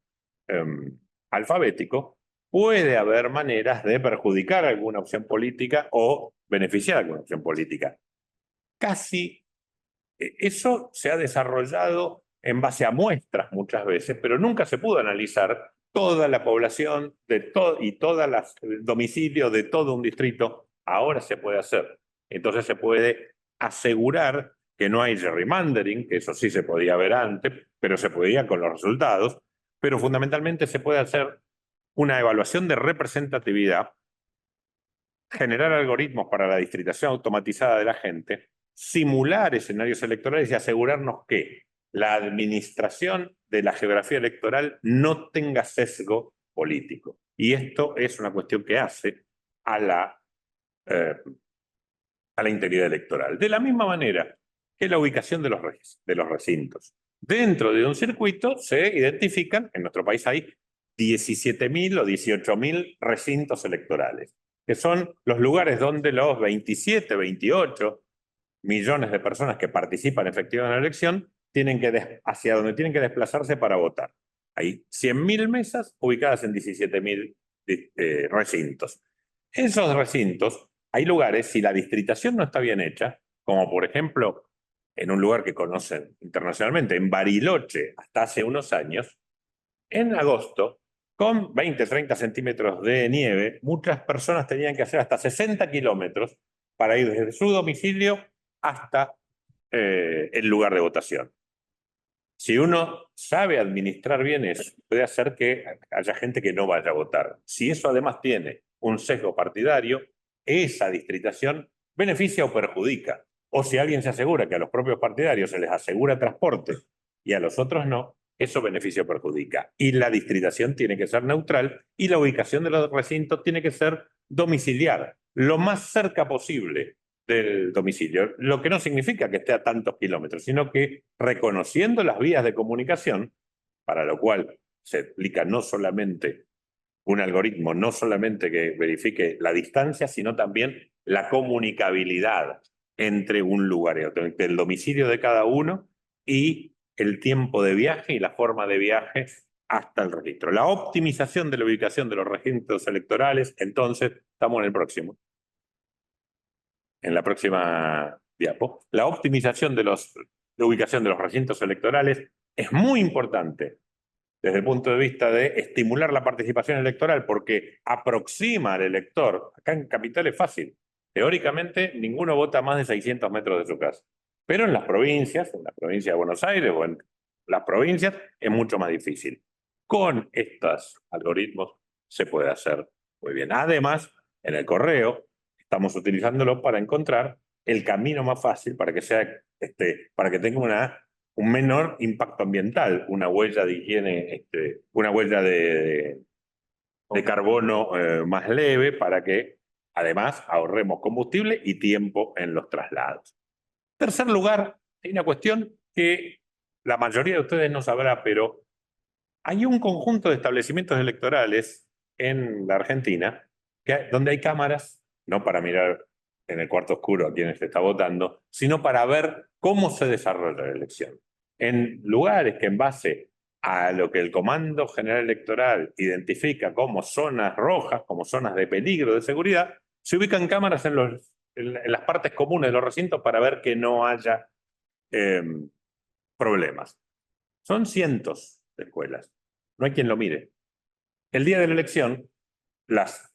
alfabético, puede haber maneras de perjudicar alguna opción política o beneficiar alguna opción política. Casi eso se ha desarrollado en base a muestras muchas veces, pero nunca se pudo analizar toda la población y todos los domicilios de todo un distrito. Ahora se puede hacer. Entonces se puede asegurar que no hay gerrymandering, que eso sí se podía ver antes, pero se podía con los resultados, pero fundamentalmente se puede hacer una evaluación de representatividad, generar algoritmos para la distritación automatizada de la gente, simular escenarios electorales y asegurarnos que la administración de la geografía electoral no tenga sesgo político. Y esto es una cuestión que hace a la integridad electoral. De la misma manera que la ubicación de los recintos. Dentro de un circuito se identifican, en nuestro país hay 17.000 o 18.000 recintos electorales, que son los lugares donde los 27, 28 millones de personas que participan efectivamente en la elección hacia donde tienen que desplazarse para votar. Hay 100.000 mesas ubicadas en 17.000 recintos. Esos recintos, hay lugares, si la distritación no está bien hecha, como por ejemplo en un lugar que conocen internacionalmente, en Bariloche, hasta hace unos años, en agosto, con 20, 30 centímetros de nieve, muchas personas tenían que hacer hasta 60 kilómetros para ir desde su domicilio hasta el lugar de votación. Si uno sabe administrar bien eso, puede hacer que haya gente que no vaya a votar. Si eso además tiene un sesgo partidario, esa distritación beneficia o perjudica. O si alguien se asegura que a los propios partidarios se les asegura transporte y a los otros no, eso beneficia o perjudica. Y la distritación tiene que ser neutral y la ubicación de los recintos tiene que ser domiciliar, lo más cerca posible del domicilio, lo que no significa que esté a tantos kilómetros, sino que reconociendo las vías de comunicación, para lo cual se aplica no solamente un algoritmo, no solamente que verifique la distancia, sino también la comunicabilidad entre un lugar y otro, entre el domicilio de cada uno y el tiempo de viaje y la forma de viaje hasta el registro. La optimización de la ubicación de los registros electorales, entonces, estamos en el próximo. En la próxima diapo. La optimización de la ubicación de los recintos electorales es muy importante desde el punto de vista de estimular la participación electoral, porque aproxima al elector. Acá en Capital es fácil. Teóricamente, ninguno vota más de 600 metros de su casa. Pero en la provincia de Buenos Aires o en las provincias, es mucho más difícil. Con estos algoritmos se puede hacer muy bien. Además, en el correo, estamos utilizándolo para encontrar el camino más fácil para que para que tenga un menor impacto ambiental, una huella de higiene, una huella de carbono más leve, para que además ahorremos combustible y tiempo en los traslados. En tercer lugar, hay una cuestión que la mayoría de ustedes no sabrá, pero hay un conjunto de establecimientos electorales en la Argentina donde hay cámaras, no para mirar en el cuarto oscuro a quienes se está votando, sino para ver cómo se desarrolla la elección. En lugares que en base a lo que el Comando General Electoral identifica como zonas rojas, como zonas de peligro de seguridad, se ubican cámaras en las partes comunes de los recintos para ver que no haya problemas. Son cientos de escuelas. No hay quien lo mire. El día de la elección,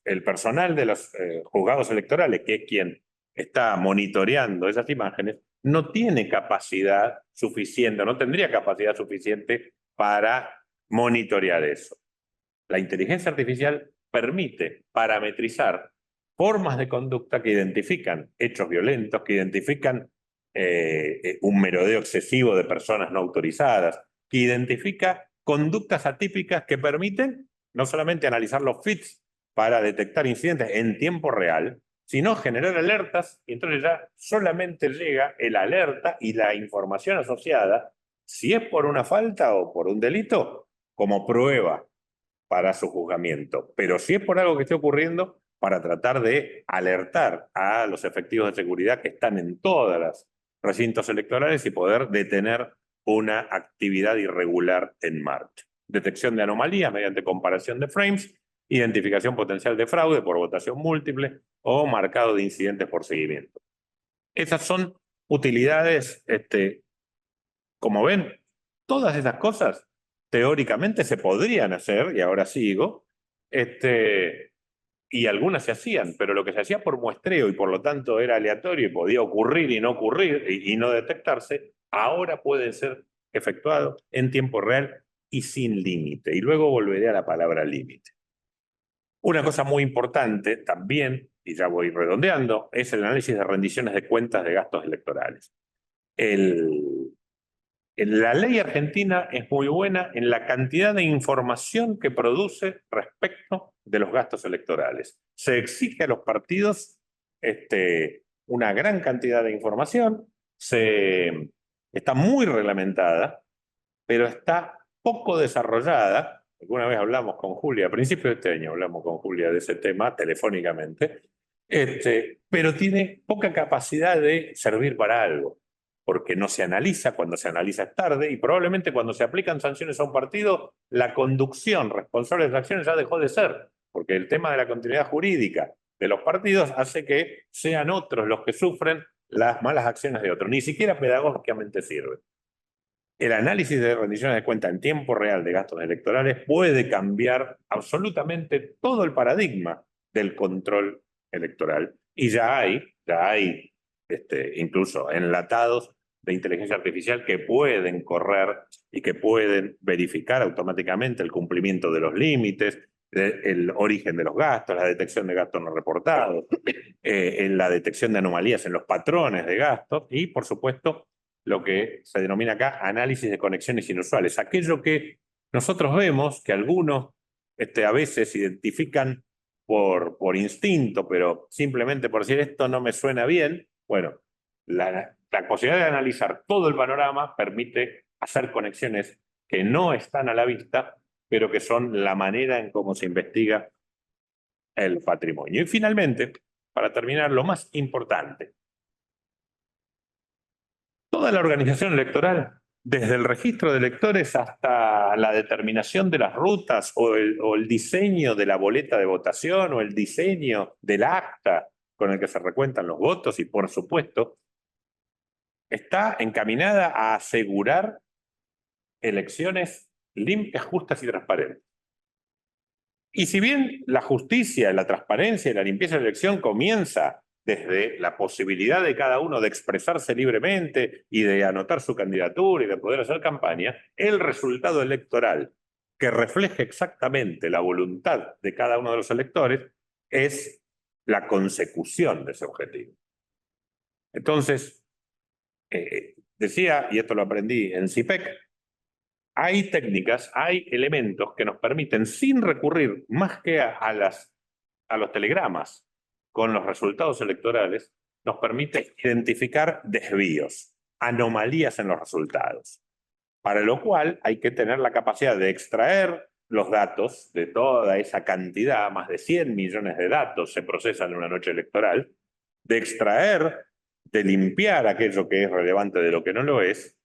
el personal de los juzgados electorales, que es quien está monitoreando esas imágenes, no tiene capacidad suficiente, no tendría capacidad suficiente para monitorear eso. La inteligencia artificial permite parametrizar formas de conducta que identifican hechos violentos, que identifican un merodeo excesivo de personas no autorizadas, que identifica conductas atípicas que permiten no solamente analizar los feeds para detectar incidentes en tiempo real, sino generar alertas, y entonces ya solamente llega el alerta y la información asociada si es por una falta o por un delito, como prueba para su juzgamiento. Pero si es por algo que esté ocurriendo, para tratar de alertar a los efectivos de seguridad que están en todos los recintos electorales y poder detener una actividad irregular en marcha. Detección de anomalías mediante comparación de frames, identificación potencial de fraude por votación múltiple o marcado de incidentes por seguimiento. Esas son utilidades, como ven, todas esas cosas teóricamente se podrían hacer, y ahora sigo, y algunas se hacían, pero lo que se hacía por muestreo y por lo tanto era aleatorio y podía ocurrir y no ocurrir y no detectarse, ahora puede ser efectuado en tiempo real y sin límite. Y luego volveré a la palabra límite. Una cosa muy importante también, y ya voy redondeando, es el análisis de rendiciones de cuentas de gastos electorales. La ley argentina es muy buena en la cantidad de información que produce respecto de los gastos electorales. Se exige a los partidos una gran cantidad de información, está muy reglamentada, pero está poco desarrollada. Alguna vez hablamos con Julia, a principios de este año hablamos con Julia de ese tema telefónicamente, pero tiene poca capacidad de servir para algo, porque no se analiza, cuando se analiza es tarde, y probablemente cuando se aplican sanciones a un partido, la conducción responsable de las acciones ya dejó de ser, porque el tema de la continuidad jurídica de los partidos hace que sean otros los que sufren las malas acciones de otros, ni siquiera pedagógicamente sirve. El análisis de rendiciones de cuenta en tiempo real de gastos electorales puede cambiar absolutamente todo el paradigma del control electoral. Y ya hay incluso enlatados de inteligencia artificial que pueden correr y que pueden verificar automáticamente el cumplimiento de los límites, el origen de los gastos, la detección de gastos no reportados, la detección de anomalías en los patrones de gastos y, por supuesto, lo que se denomina acá análisis de conexiones inusuales. Aquello que nosotros vemos que algunos a veces identifican por instinto, pero simplemente por decir esto no me suena bien. Bueno, la posibilidad de analizar todo el panorama permite hacer conexiones que no están a la vista, pero que son la manera en cómo se investiga el patrimonio. Y finalmente, para terminar, lo más importante. Toda la organización electoral, desde el registro de electores hasta la determinación de las rutas o el diseño de la boleta de votación o el diseño del acta con el que se recuentan los votos y, por supuesto, está encaminada a asegurar elecciones limpias, justas y transparentes. Y si bien la justicia, la transparencia y la limpieza de la elección comienza desde la posibilidad de cada uno de expresarse libremente y de anotar su candidatura y de poder hacer campaña, el resultado electoral que refleje exactamente la voluntad de cada uno de los electores es la consecución de ese objetivo. Entonces, decía, y esto lo aprendí en CIPEC, hay técnicas, hay elementos que nos permiten, sin recurrir más que a los telegramas con los resultados electorales, nos permite identificar desvíos, anomalías en los resultados. Para lo cual hay que tener la capacidad de extraer los datos de toda esa cantidad, más de 100 millones de datos se procesan en una noche electoral, de extraer, de limpiar aquello que es relevante de lo que no lo es,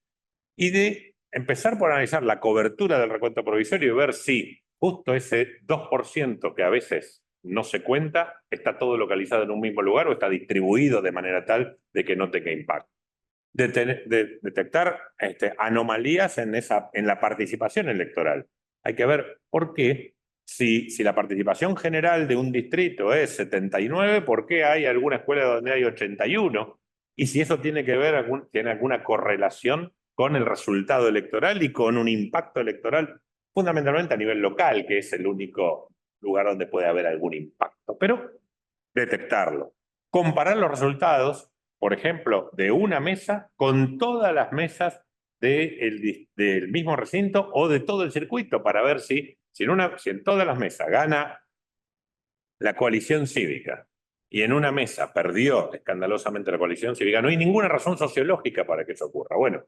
y de empezar por analizar la cobertura del recuento provisorio y ver si justo ese 2% que a veces no se cuenta está todo localizado en un mismo lugar o está distribuido de manera tal de que no tenga impacto. De detectar anomalías en la participación electoral. Hay que ver por qué, si la participación general de un distrito es 79, ¿por qué hay alguna escuela donde hay 81? Y si eso tiene que ver, tiene alguna correlación con el resultado electoral y con un impacto electoral, fundamentalmente a nivel local, que es el único lugar donde puede haber algún impacto. Pero detectarlo. Comparar los resultados, por ejemplo, de una mesa con todas las mesas del mismo recinto o de todo el circuito para ver si en todas las mesas gana la coalición cívica y en una mesa perdió escandalosamente la coalición cívica, no hay ninguna razón sociológica para que eso ocurra. Bueno,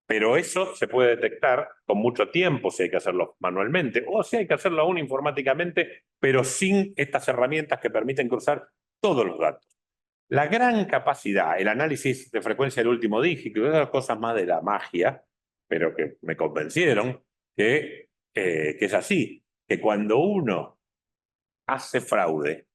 Pero eso se puede detectar con mucho tiempo si hay que hacerlo manualmente o si hay que hacerlo aún informáticamente, pero sin estas herramientas que permiten cruzar todos los datos. La gran capacidad, el análisis de frecuencia del último dígito, una de las cosas más de la magia, pero que me convencieron que es así, que cuando uno hace fraude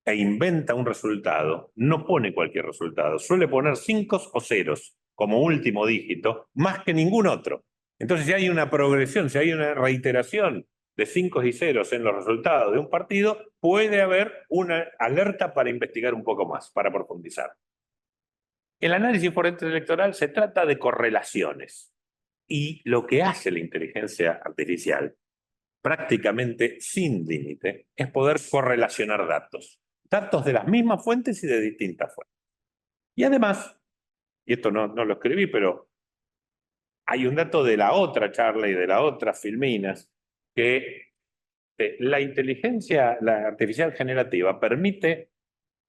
e inventa un resultado, no pone cualquier resultado, suele poner 5 o ceros como último dígito, más que ningún otro. Entonces, si hay una progresión, si hay una reiteración de 5 y ceros en los resultados de un partido, puede haber una alerta para investigar un poco más, para profundizar. El análisis forense electoral se trata de correlaciones. Y lo que hace la inteligencia artificial, prácticamente sin límite, es poder correlacionar datos. Datos de las mismas fuentes y de distintas fuentes. Y además, y esto no lo escribí, pero hay un dato de la otra charla y de la otra Filminas, que la inteligencia artificial generativa permite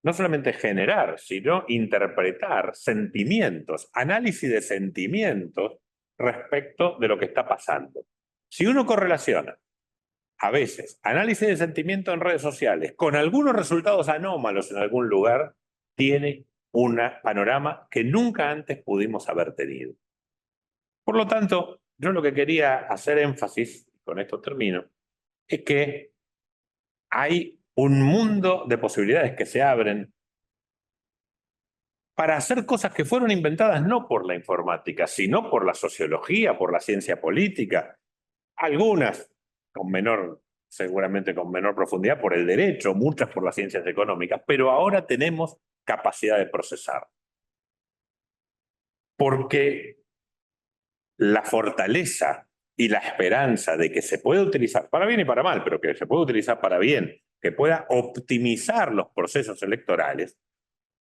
no solamente generar, sino interpretar sentimientos, análisis de sentimientos respecto de lo que está pasando. Si uno correlaciona a veces análisis de sentimientos en redes sociales con algunos resultados anómalos en algún lugar, tiene un panorama que nunca antes pudimos haber tenido. Por lo tanto, yo lo que quería hacer énfasis, y con esto termino, es que hay un mundo de posibilidades que se abren para hacer cosas que fueron inventadas no por la informática, sino por la sociología, por la ciencia política, algunas con menor, seguramente con menor profundidad por el derecho, muchas por las ciencias económicas, pero ahora tenemos capacidad de procesar. Porque la fortaleza y la esperanza de que se puede utilizar para bien y para mal, pero que se puede utilizar para bien, que pueda optimizar los procesos electorales,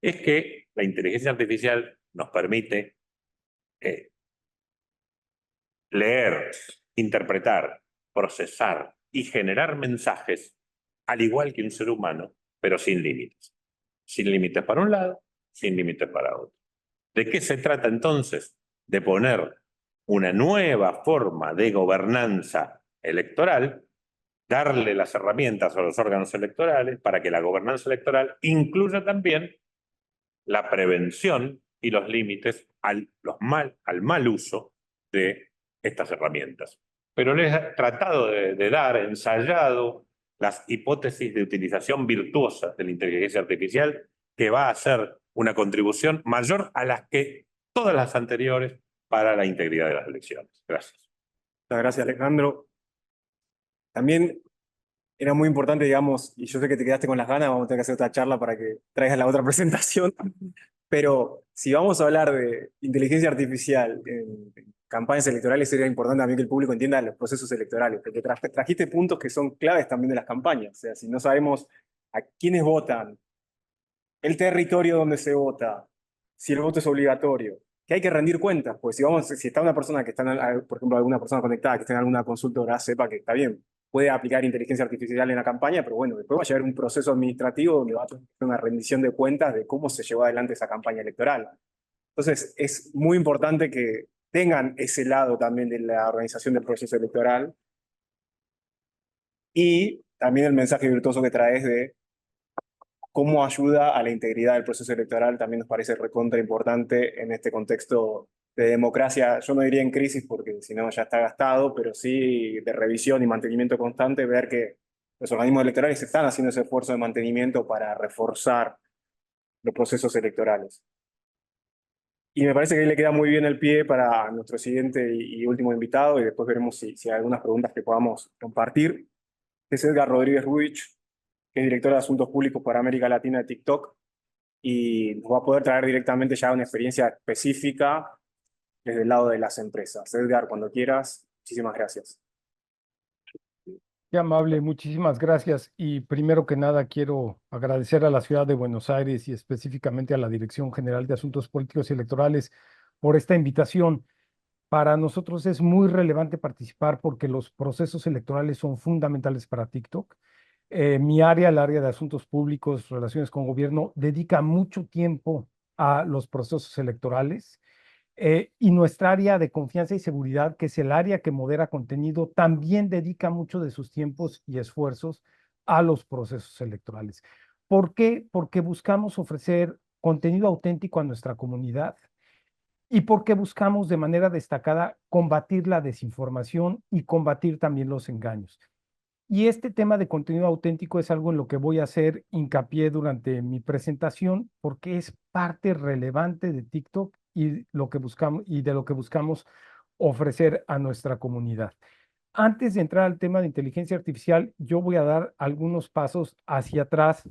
es que la inteligencia artificial nos permite leer, interpretar, procesar y generar mensajes al igual que un ser humano, pero sin límites. Sin límites para un lado, sin límites para otro. ¿De qué se trata entonces? De poner una nueva forma de gobernanza electoral, darle las herramientas a los órganos electorales para que la gobernanza electoral incluya también la prevención y los límites al mal uso de estas herramientas. Pero les he tratado de dar, ensayado, las hipótesis de utilización virtuosa de la inteligencia artificial que va a ser una contribución mayor a las que todas las anteriores para la integridad de las elecciones. Gracias. Muchas gracias, Alejandro. También era muy importante, digamos, y yo sé que te quedaste con las ganas, vamos a tener que hacer otra charla para que traigas la otra presentación, pero si vamos a hablar de inteligencia artificial en campañas electorales, sería importante también que el público entienda los procesos electorales, porque trajiste puntos que son claves también de las campañas. O sea, si no sabemos a quiénes votan, el territorio donde se vota, si el voto es obligatorio, que hay que rendir cuentas, pues si está una persona que está, por ejemplo, alguna persona conectada que está en alguna consultora, sepa que está bien, puede aplicar inteligencia artificial en la campaña, pero bueno, después va a llevar un proceso administrativo donde va a tener una rendición de cuentas de cómo se llevó adelante esa campaña electoral. Entonces, es muy importante que tengan ese lado también de la organización del proceso electoral y también el mensaje virtuoso que traes de cómo ayuda a la integridad del proceso electoral también nos parece recontra importante en este contexto de democracia, yo no diría en crisis porque si no ya está gastado, pero sí de revisión y mantenimiento constante, ver que los organismos electorales están haciendo ese esfuerzo de mantenimiento para reforzar los procesos electorales. Y me parece que ahí le queda muy bien el pie para nuestro siguiente y último invitado, y después veremos si hay algunas preguntas que podamos compartir. Es Edgar Rodríguez Rubich, que es director de Asuntos Públicos para América Latina de TikTok, y nos va a poder traer directamente ya una experiencia específica desde el lado de las empresas. Edgar, cuando quieras, muchísimas gracias. Qué amable, muchísimas gracias. Y primero que nada quiero agradecer a la ciudad de Buenos Aires y específicamente a la Dirección General de Asuntos Políticos y Electorales por esta invitación. Para nosotros es muy relevante participar porque los procesos electorales son fundamentales para TikTok. Mi área, el área de Asuntos Públicos, Relaciones con Gobierno, dedica mucho tiempo a los procesos electorales. Y nuestra área de confianza y seguridad, que es el área que modera contenido, también dedica mucho de sus tiempos y esfuerzos a los procesos electorales. ¿Por qué? Porque buscamos ofrecer contenido auténtico a nuestra comunidad y porque buscamos de manera destacada combatir la desinformación y combatir también los engaños. Y este tema de contenido auténtico es algo en lo que voy a hacer hincapié durante mi presentación porque es parte relevante de TikTok y lo que buscamos y de lo que buscamos ofrecer a nuestra comunidad. Antes de entrar al tema de inteligencia artificial, yo voy a dar algunos pasos hacia atrás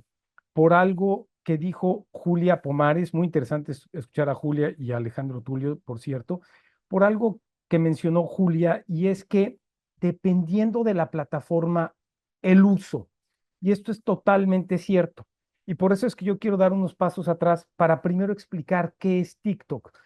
por algo que dijo Julia Pomares, muy interesante escuchar a Julia y a Alejandro Tulio, por cierto, por algo que mencionó Julia, y es que dependiendo de la plataforma, el uso, y esto es totalmente cierto, y por eso es que yo quiero dar unos pasos atrás para primero explicar qué es TikTok,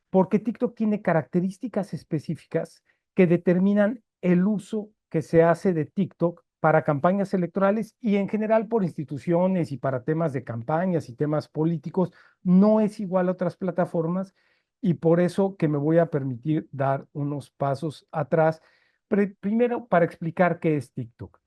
porque TikTok tiene características específicas que determinan el uso que se hace de TikTok para campañas electorales y en general por instituciones y para temas de campañas y temas políticos, no es igual a otras plataformas y por eso que me voy a permitir dar unos pasos atrás. Primero, para explicar qué es TikTok.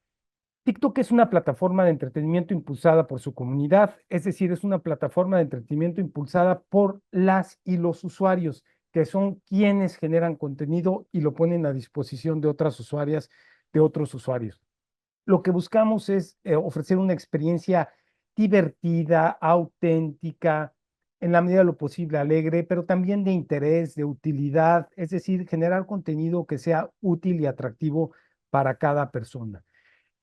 TikTok es una plataforma de entretenimiento impulsada por su comunidad, es decir, es una plataforma de entretenimiento impulsada por las y los usuarios, que son quienes generan contenido y lo ponen a disposición de otras usuarias, de otros usuarios. Lo que buscamos es ofrecer una experiencia divertida, auténtica, en la medida de lo posible alegre, pero también de interés, de utilidad, es decir, generar contenido que sea útil y atractivo para cada persona.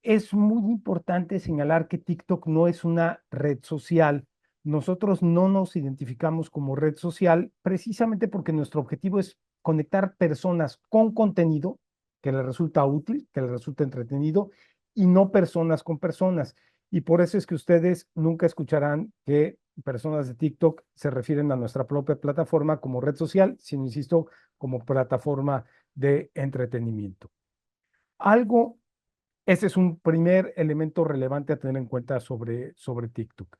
Es muy importante señalar que TikTok no es una red social. Nosotros no nos identificamos como red social precisamente porque nuestro objetivo es conectar personas con contenido que les resulta útil, que les resulta entretenido y no personas con personas. Y por eso es que ustedes nunca escucharán que personas de TikTok se refieren a nuestra propia plataforma como red social, sino, insisto, como plataforma de entretenimiento. Algo Ese es un primer elemento relevante a tener en cuenta sobre TikTok.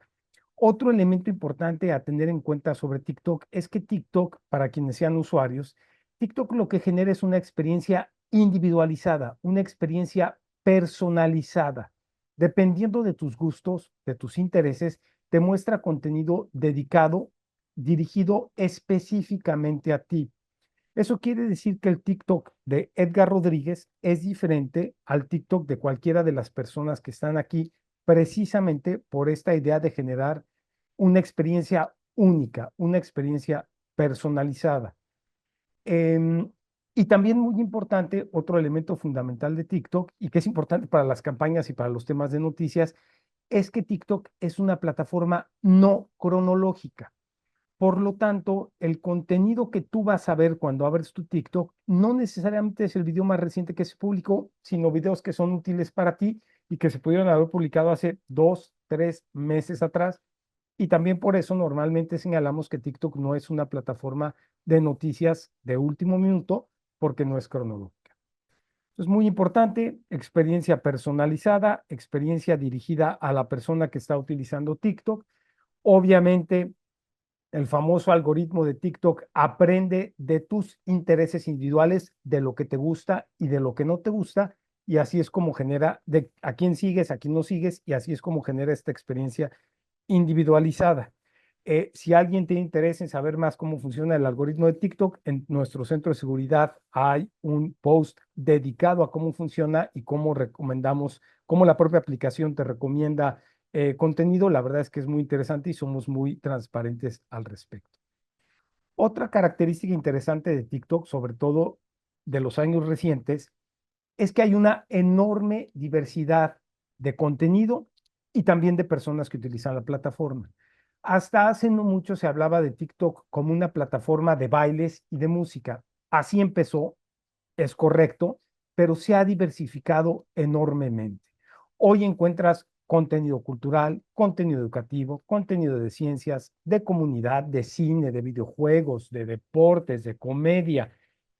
Otro elemento importante a tener en cuenta sobre TikTok es que TikTok, para quienes sean usuarios, TikTok lo que genera es una experiencia individualizada, una experiencia personalizada. Dependiendo de tus gustos, de tus intereses, te muestra contenido dedicado, dirigido específicamente a ti. Eso quiere decir que el TikTok de Edgar Rodríguez es diferente al TikTok de cualquiera de las personas que están aquí, precisamente por esta idea de generar una experiencia única, una experiencia personalizada. Em, y también muy importante, otro elemento fundamental de TikTok y que es importante para las campañas y para los temas de noticias, es que TikTok es una plataforma no cronológica. Por lo tanto, el contenido que tú vas a ver cuando abres tu TikTok no necesariamente es el video más reciente que se publicó, sino videos que son útiles para ti y que se pudieron haber publicado hace 2, 3 meses atrás. Y también por eso normalmente señalamos que TikTok no es una plataforma de noticias de último minuto porque no es cronológica. Es muy importante, experiencia personalizada, experiencia dirigida a la persona que está utilizando TikTok. Obviamente, el famoso algoritmo de TikTok aprende de tus intereses individuales, de lo que te gusta y de lo que no te gusta, y así es como genera de a quién sigues, a quién no sigues, y así es como genera esta experiencia individualizada. Si alguien tiene interés en saber más cómo funciona el algoritmo de TikTok, en nuestro centro de seguridad hay un post dedicado a cómo funciona y cómo recomendamos, cómo la propia aplicación te recomienda contenido. La verdad es que es muy interesante y somos muy transparentes al respecto. Otra característica interesante de TikTok, sobre todo de los años recientes, es que hay una enorme diversidad de contenido y también de personas que utilizan la plataforma. Hasta hace no mucho se hablaba de TikTok como una plataforma de bailes y de música. Así empezó, es correcto, pero se ha diversificado enormemente. Hoy encuentras contenido cultural, contenido educativo, contenido de ciencias, de comunidad, de cine, de videojuegos, de deportes, de comedia.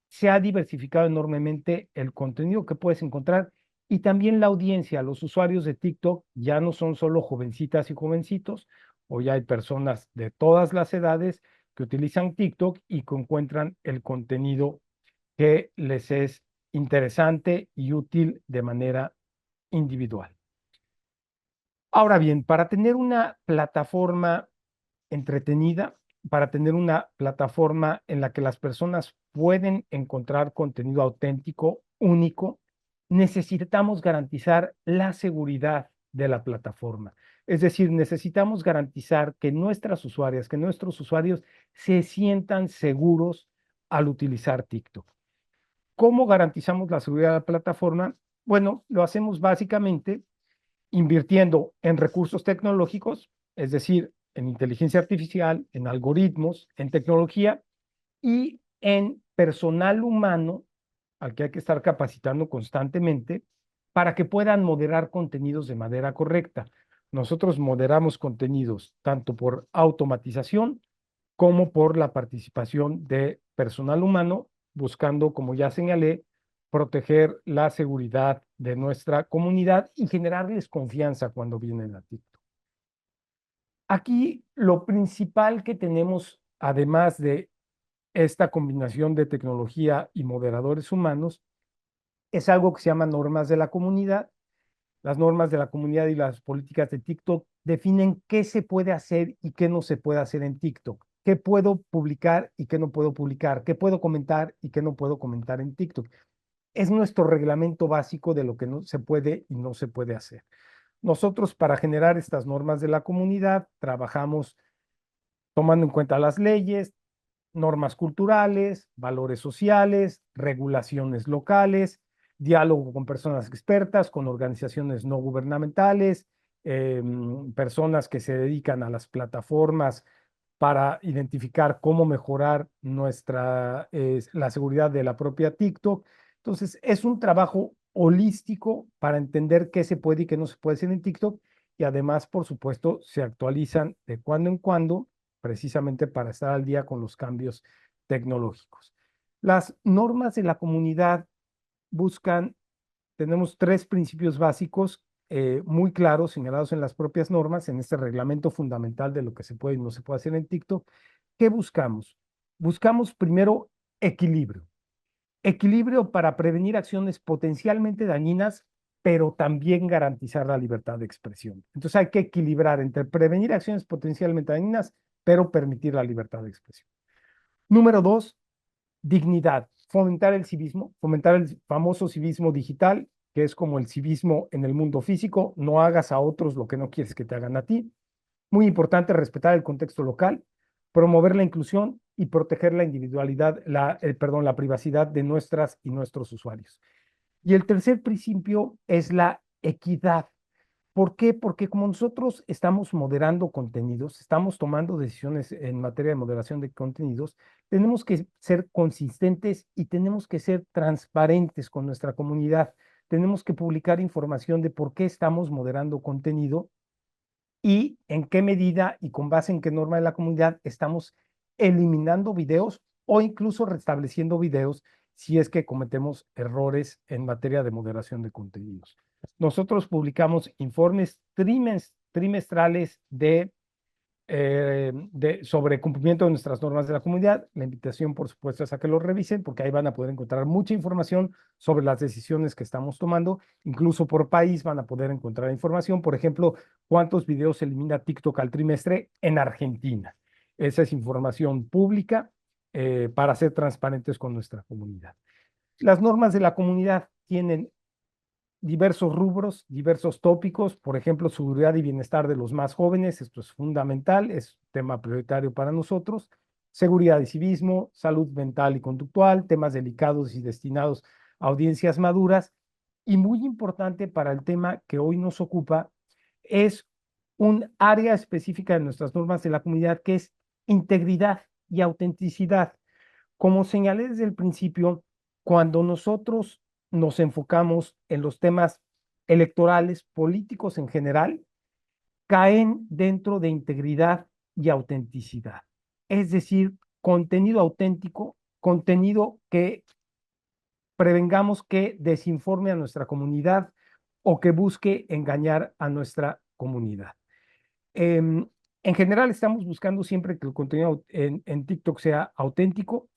Se ha diversificado enormemente el contenido que puedes encontrar y también la audiencia. Los usuarios de TikTok ya no son solo jovencitas y jovencitos, hoy hay personas de todas las edades, que utilizan TikTok y que encuentran el contenido que les es interesante y útil de manera individual. Ahora bien, para tener una plataforma entretenida, para tener una plataforma en la que las personas pueden encontrar contenido auténtico, único, necesitamos garantizar la seguridad de la plataforma. Es decir, necesitamos garantizar que nuestras usuarias, que nuestros usuarios se sientan seguros al utilizar TikTok. ¿Cómo garantizamos la seguridad de la plataforma? Bueno, lo hacemos básicamente invirtiendo en recursos tecnológicos, es decir, en inteligencia artificial, en algoritmos, en tecnología y en personal humano al que hay que estar capacitando constantemente para que puedan moderar contenidos de manera correcta. Nosotros moderamos contenidos tanto por automatización como por la participación de personal humano, buscando, como ya señalé, proteger la seguridad de nuestra comunidad y generarles confianza cuando vienen a TikTok. Aquí lo principal que tenemos, además de esta combinación de tecnología y moderadores humanos, es algo que se llama normas de la comunidad. Las normas de la comunidad y las políticas de TikTok definen qué se puede hacer y qué no se puede hacer en TikTok, qué puedo publicar y qué no puedo publicar, qué puedo comentar y qué no puedo comentar en TikTok. Es nuestro reglamento básico de lo que no se puede y no se puede hacer. Nosotros, para generar estas normas de la comunidad, trabajamos tomando en cuenta las leyes, normas culturales, valores sociales, regulaciones locales, diálogo con personas expertas, con organizaciones no gubernamentales, personas que se dedican a las plataformas para identificar cómo mejorar la seguridad de la propia TikTok. Entonces, es un trabajo holístico para entender qué se puede y qué no se puede hacer en TikTok y además, por supuesto, se actualizan de cuando en cuando precisamente para estar al día con los cambios tecnológicos. Las normas de la comunidad buscan, tenemos 3 principios básicos muy claros, señalados en las propias normas, en este reglamento fundamental de lo que se puede y no se puede hacer en TikTok. ¿Qué buscamos? Buscamos primero equilibrio. Equilibrio para prevenir acciones potencialmente dañinas, pero también garantizar la libertad de expresión. Entonces hay que equilibrar entre prevenir acciones potencialmente dañinas, pero permitir la libertad de expresión. Número 2, dignidad. Fomentar el civismo, fomentar el famoso civismo digital, que es como el civismo en el mundo físico. No hagas a otros lo que no quieres que te hagan a ti. Muy importante respetar el contexto local, promover la inclusión y proteger la individualidad, la privacidad de nuestras y nuestros usuarios. Y el tercer principio es la equidad. ¿Por qué? Porque como nosotros estamos moderando contenidos, estamos tomando decisiones en materia de moderación de contenidos, tenemos que ser consistentes y tenemos que ser transparentes con nuestra comunidad. Tenemos que publicar información de por qué estamos moderando contenido y en qué medida y con base en qué norma de la comunidad estamos eliminando videos o incluso restableciendo videos si es que cometemos errores en materia de moderación de contenidos. Nosotros publicamos informes trimestrales sobre cumplimiento de nuestras normas de la comunidad. La invitación, por supuesto, es a que lo revisen porque ahí van a poder encontrar mucha información sobre las decisiones que estamos tomando. Incluso por país van a poder encontrar información. Por ejemplo, cuántos videos elimina TikTok al trimestre en Argentina. Esa es información pública para ser transparentes con nuestra comunidad. Las normas de la comunidad tienen diversos rubros, diversos tópicos, por ejemplo, seguridad y bienestar de los más jóvenes, esto es fundamental, es un tema prioritario para nosotros, seguridad y civismo, salud mental y conductual, temas delicados y destinados a audiencias maduras, y muy importante para el tema que hoy nos ocupa, es un área específica de nuestras normas de la comunidad que es integridad y autenticidad. Como señalé desde el principio, cuando nosotros nos enfocamos en los temas electorales, políticos en general, caen dentro de integridad y autenticidad. Es decir, contenido auténtico, contenido que prevengamos que desinforme a nuestra comunidad o que busque engañar a nuestra comunidad. En general estamos buscando siempre que el contenido en TikTok sea auténtico,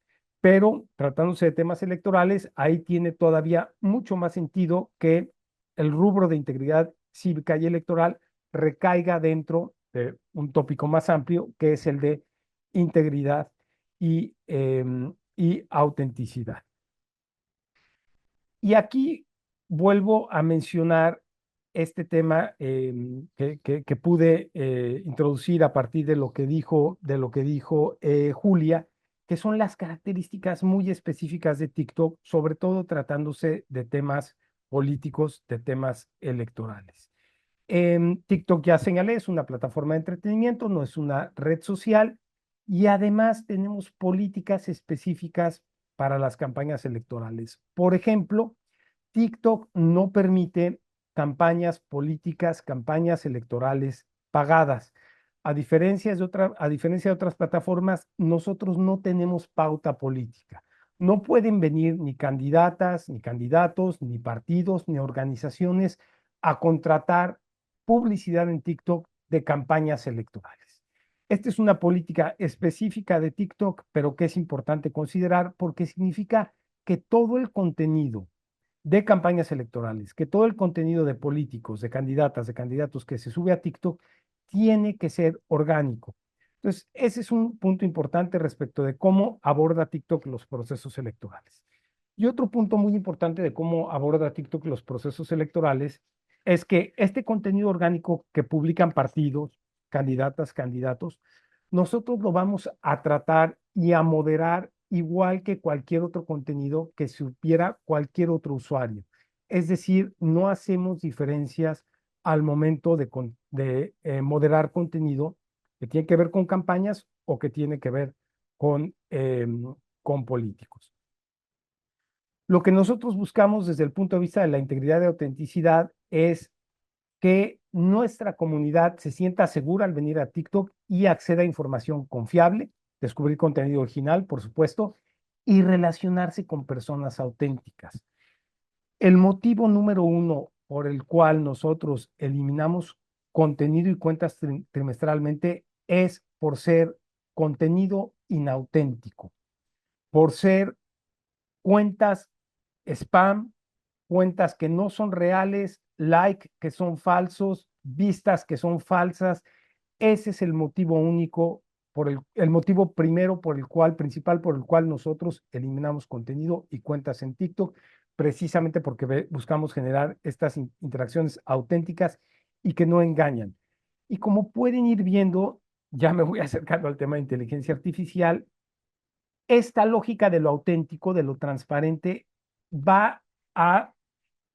pero tratándose de temas electorales, ahí tiene todavía mucho más sentido que el rubro de integridad cívica y electoral recaiga dentro de un tópico más amplio, que es el de integridad y autenticidad. Y aquí vuelvo a mencionar este tema que pude introducir a partir de lo que dijo Julia, que son las características muy específicas de TikTok, sobre todo tratándose de temas políticos, de temas electorales. TikTok, ya señalé, es una plataforma de entretenimiento, no es una red social, y además tenemos políticas específicas para las campañas electorales. Por ejemplo, TikTok no permite campañas políticas, campañas electorales pagadas. A diferencia de otras plataformas, nosotros no tenemos pauta política. No pueden venir ni candidatas, ni candidatos, ni partidos, ni organizaciones a contratar publicidad en TikTok de campañas electorales. Esta es una política específica de TikTok, pero que es importante considerar porque significa que todo el contenido de campañas electorales, que todo el contenido de políticos, de candidatas, de candidatos que se sube a TikTok tiene que ser orgánico. Entonces, ese es un punto importante respecto de cómo aborda TikTok los procesos electorales. Y otro punto muy importante de cómo aborda TikTok los procesos electorales es que este contenido orgánico que publican partidos, candidatas, candidatos, nosotros lo vamos a tratar y a moderar igual que cualquier otro contenido que supiera cualquier otro usuario. Es decir, no hacemos diferencias al momento de moderar contenido que tiene que ver con campañas o que tiene que ver con políticos. Lo que nosotros buscamos desde el punto de vista de la integridad y autenticidad es que nuestra comunidad se sienta segura al venir a TikTok y acceda a información confiable, descubrir contenido original, por supuesto, y relacionarse con personas auténticas. El motivo número uno por el cual nosotros eliminamos contenido y cuentas trimestralmente es por ser contenido inauténtico, por ser cuentas spam, cuentas que no son reales, like que son falsos, vistas que son falsas. Ese es el motivo único, el motivo primero principal por el cual nosotros eliminamos contenido y cuentas en TikTok, precisamente porque buscamos generar estas interacciones auténticas y que no engañan. Y como pueden ir viendo, ya me voy acercando al tema de inteligencia artificial, esta lógica de lo auténtico, de lo transparente, va a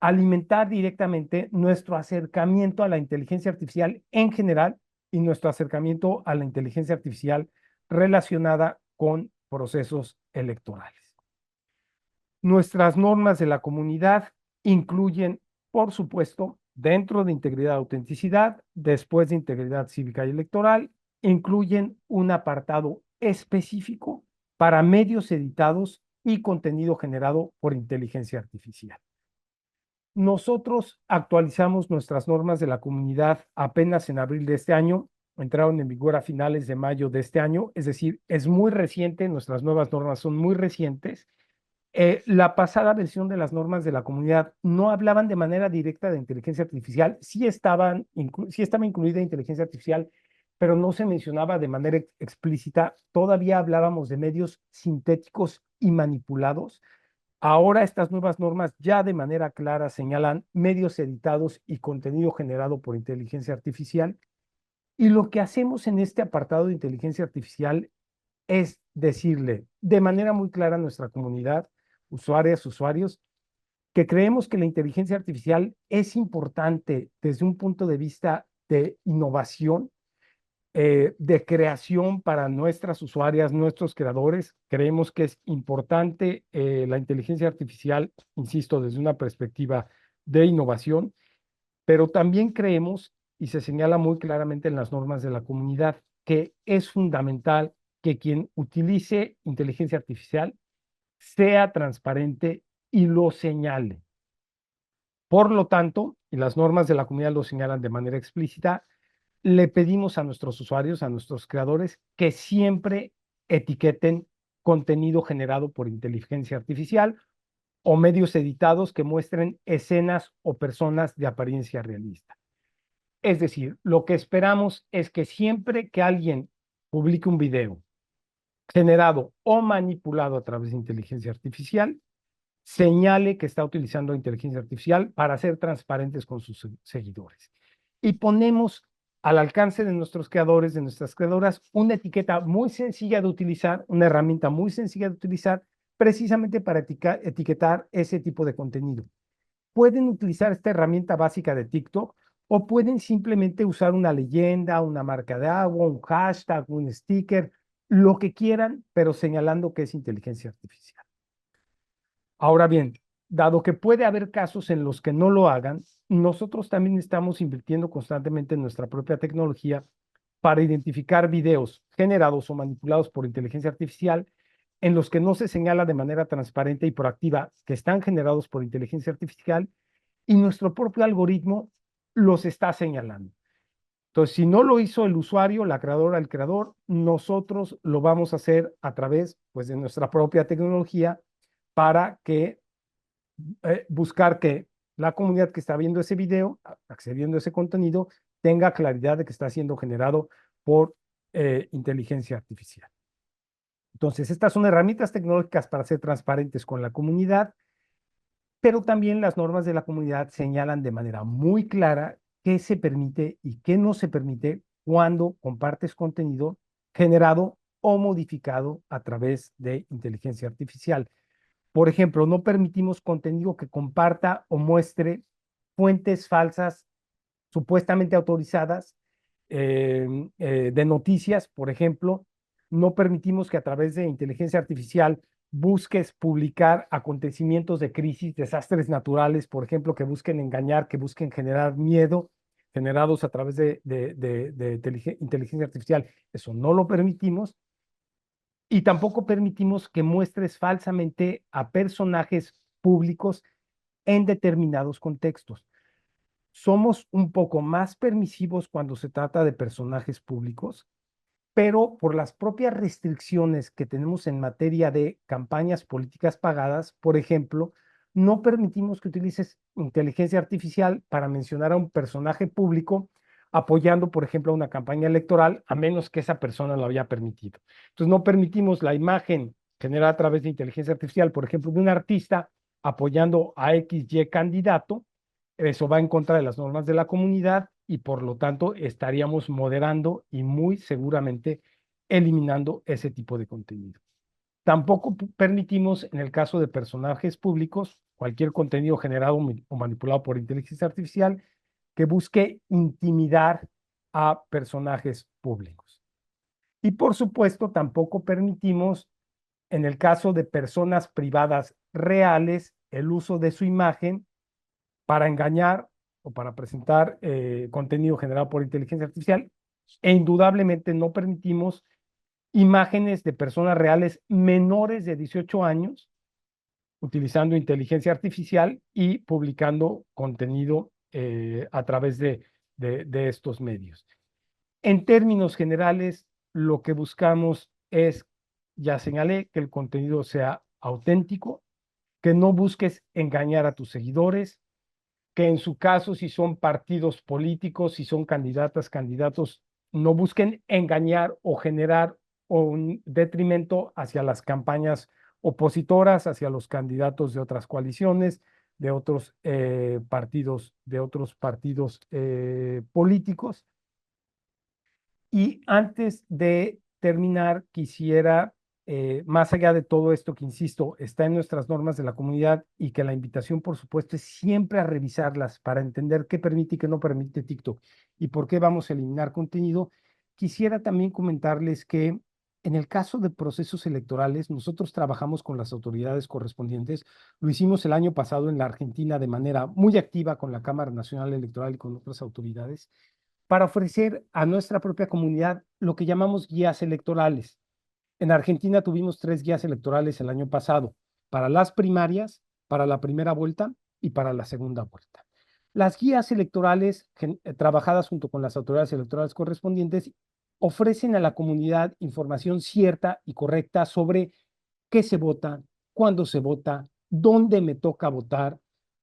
alimentar directamente nuestro acercamiento a la inteligencia artificial en general y nuestro acercamiento a la inteligencia artificial relacionada con procesos electorales. Nuestras normas de la comunidad incluyen, por supuesto, dentro de integridad y autenticidad, después de integridad cívica y electoral, incluyen un apartado específico para medios editados y contenido generado por inteligencia artificial. Nosotros actualizamos nuestras normas de la comunidad apenas en abril de este año, entraron en vigor a finales de mayo de este año, es decir, es muy reciente, nuestras nuevas normas son muy recientes. La pasada versión de las normas de la comunidad no hablaban de manera directa de inteligencia artificial, sí estaba incluida inteligencia artificial, pero no se mencionaba de manera explícita, todavía hablábamos de medios sintéticos y manipulados. Ahora estas nuevas normas ya de manera clara señalan medios editados y contenido generado por inteligencia artificial. Y lo que hacemos en este apartado de inteligencia artificial es decirle de manera muy clara a nuestra comunidad, usuarias, usuarios, que creemos que la inteligencia artificial es importante desde un punto de vista de innovación, de creación para nuestras usuarias, nuestros creadores. Creemos que es importante la inteligencia artificial, insisto, desde una perspectiva de innovación, pero también creemos, y se señala muy claramente en las normas de la comunidad, que es fundamental que quien utilice inteligencia artificial sea transparente y lo señale. Por lo tanto, y las normas de la comunidad lo señalan de manera explícita, le pedimos a nuestros usuarios, a nuestros creadores, que siempre etiqueten contenido generado por inteligencia artificial o medios editados que muestren escenas o personas de apariencia realista. Es decir, lo que esperamos es que siempre que alguien publique un video generado o manipulado a través de inteligencia artificial, señale que está utilizando inteligencia artificial para ser transparentes con sus seguidores. Y ponemos al alcance de nuestros creadores, de nuestras creadoras, una etiqueta muy sencilla de utilizar, una herramienta muy sencilla de utilizar, precisamente para etiquetar ese tipo de contenido. Pueden utilizar esta herramienta básica de TikTok o pueden simplemente usar una leyenda, una marca de agua, un hashtag, un sticker, lo que quieran, pero señalando que es inteligencia artificial. Ahora bien, dado que puede haber casos en los que no lo hagan, nosotros también estamos invirtiendo constantemente en nuestra propia tecnología para identificar videos generados o manipulados por inteligencia artificial en los que no se señala de manera transparente y proactiva que están generados por inteligencia artificial y nuestro propio algoritmo los está señalando. Entonces, si no lo hizo el usuario, la creadora, el creador, nosotros lo vamos a hacer a través, pues, de nuestra propia tecnología para que buscar que la comunidad que está viendo ese video, accediendo a ese contenido, tenga claridad de que está siendo generado por inteligencia artificial. Entonces, estas son herramientas tecnológicas para ser transparentes con la comunidad, pero también las normas de la comunidad señalan de manera muy clara qué se permite y qué no se permite cuando compartes contenido generado o modificado a través de inteligencia artificial. Por ejemplo, no permitimos contenido que comparta o muestre fuentes falsas supuestamente autorizadas de noticias, por ejemplo. No permitimos que a través de inteligencia artificial busques publicar acontecimientos de crisis, desastres naturales, por ejemplo, que busquen engañar, que busquen generar miedo, generados a través de inteligencia artificial. Eso no lo permitimos. Y tampoco permitimos que muestres falsamente a personajes públicos en determinados contextos. Somos un poco más permisivos cuando se trata de personajes públicos, pero por las propias restricciones que tenemos en materia de campañas políticas pagadas, por ejemplo, no permitimos que utilices inteligencia artificial para mencionar a un personaje público apoyando, por ejemplo, una campaña electoral, a menos que esa persona lo haya permitido. Entonces, no permitimos la imagen generada a través de inteligencia artificial, por ejemplo, de un artista apoyando a XY candidato. Eso va en contra de las normas de la comunidad y por lo tanto estaríamos moderando y muy seguramente eliminando ese tipo de contenido. Tampoco permitimos, en el caso de personajes públicos, cualquier contenido generado o manipulado por inteligencia artificial que busque intimidar a personajes públicos. Y por supuesto, tampoco permitimos, en el caso de personas privadas reales, el uso de su imagen para engañar o para presentar contenido generado por inteligencia artificial. E indudablemente no permitimos imágenes de personas reales menores de 18 años utilizando inteligencia artificial y publicando contenido a través de estos medios. En términos generales, lo que buscamos es, ya señalé, que el contenido sea auténtico, que no busques engañar a tus seguidores, que en su caso, si son partidos políticos, si son candidatas, candidatos, no busquen engañar o generar un detrimento hacia las campañas opositoras, hacia los candidatos de otras coaliciones, de otros partidos, políticos. Y antes de terminar, quisiera, más allá de todo esto que, insisto, está en nuestras normas de la comunidad y que la invitación, por supuesto, es siempre a revisarlas para entender qué permite y qué no permite TikTok y por qué vamos a eliminar contenido, quisiera también comentarles que en el caso de procesos electorales, nosotros trabajamos con las autoridades correspondientes. Lo hicimos el año pasado en la Argentina de manera muy activa con la Cámara Nacional Electoral y con otras autoridades, para ofrecer a nuestra propia comunidad lo que llamamos guías electorales. En Argentina tuvimos 3 guías electorales el año pasado, para las primarias, para la primera vuelta y para la segunda vuelta. Las guías electorales, trabajadas junto con las autoridades electorales correspondientes, ofrecen a la comunidad información cierta y correcta sobre qué se vota, cuándo se vota, dónde me toca votar.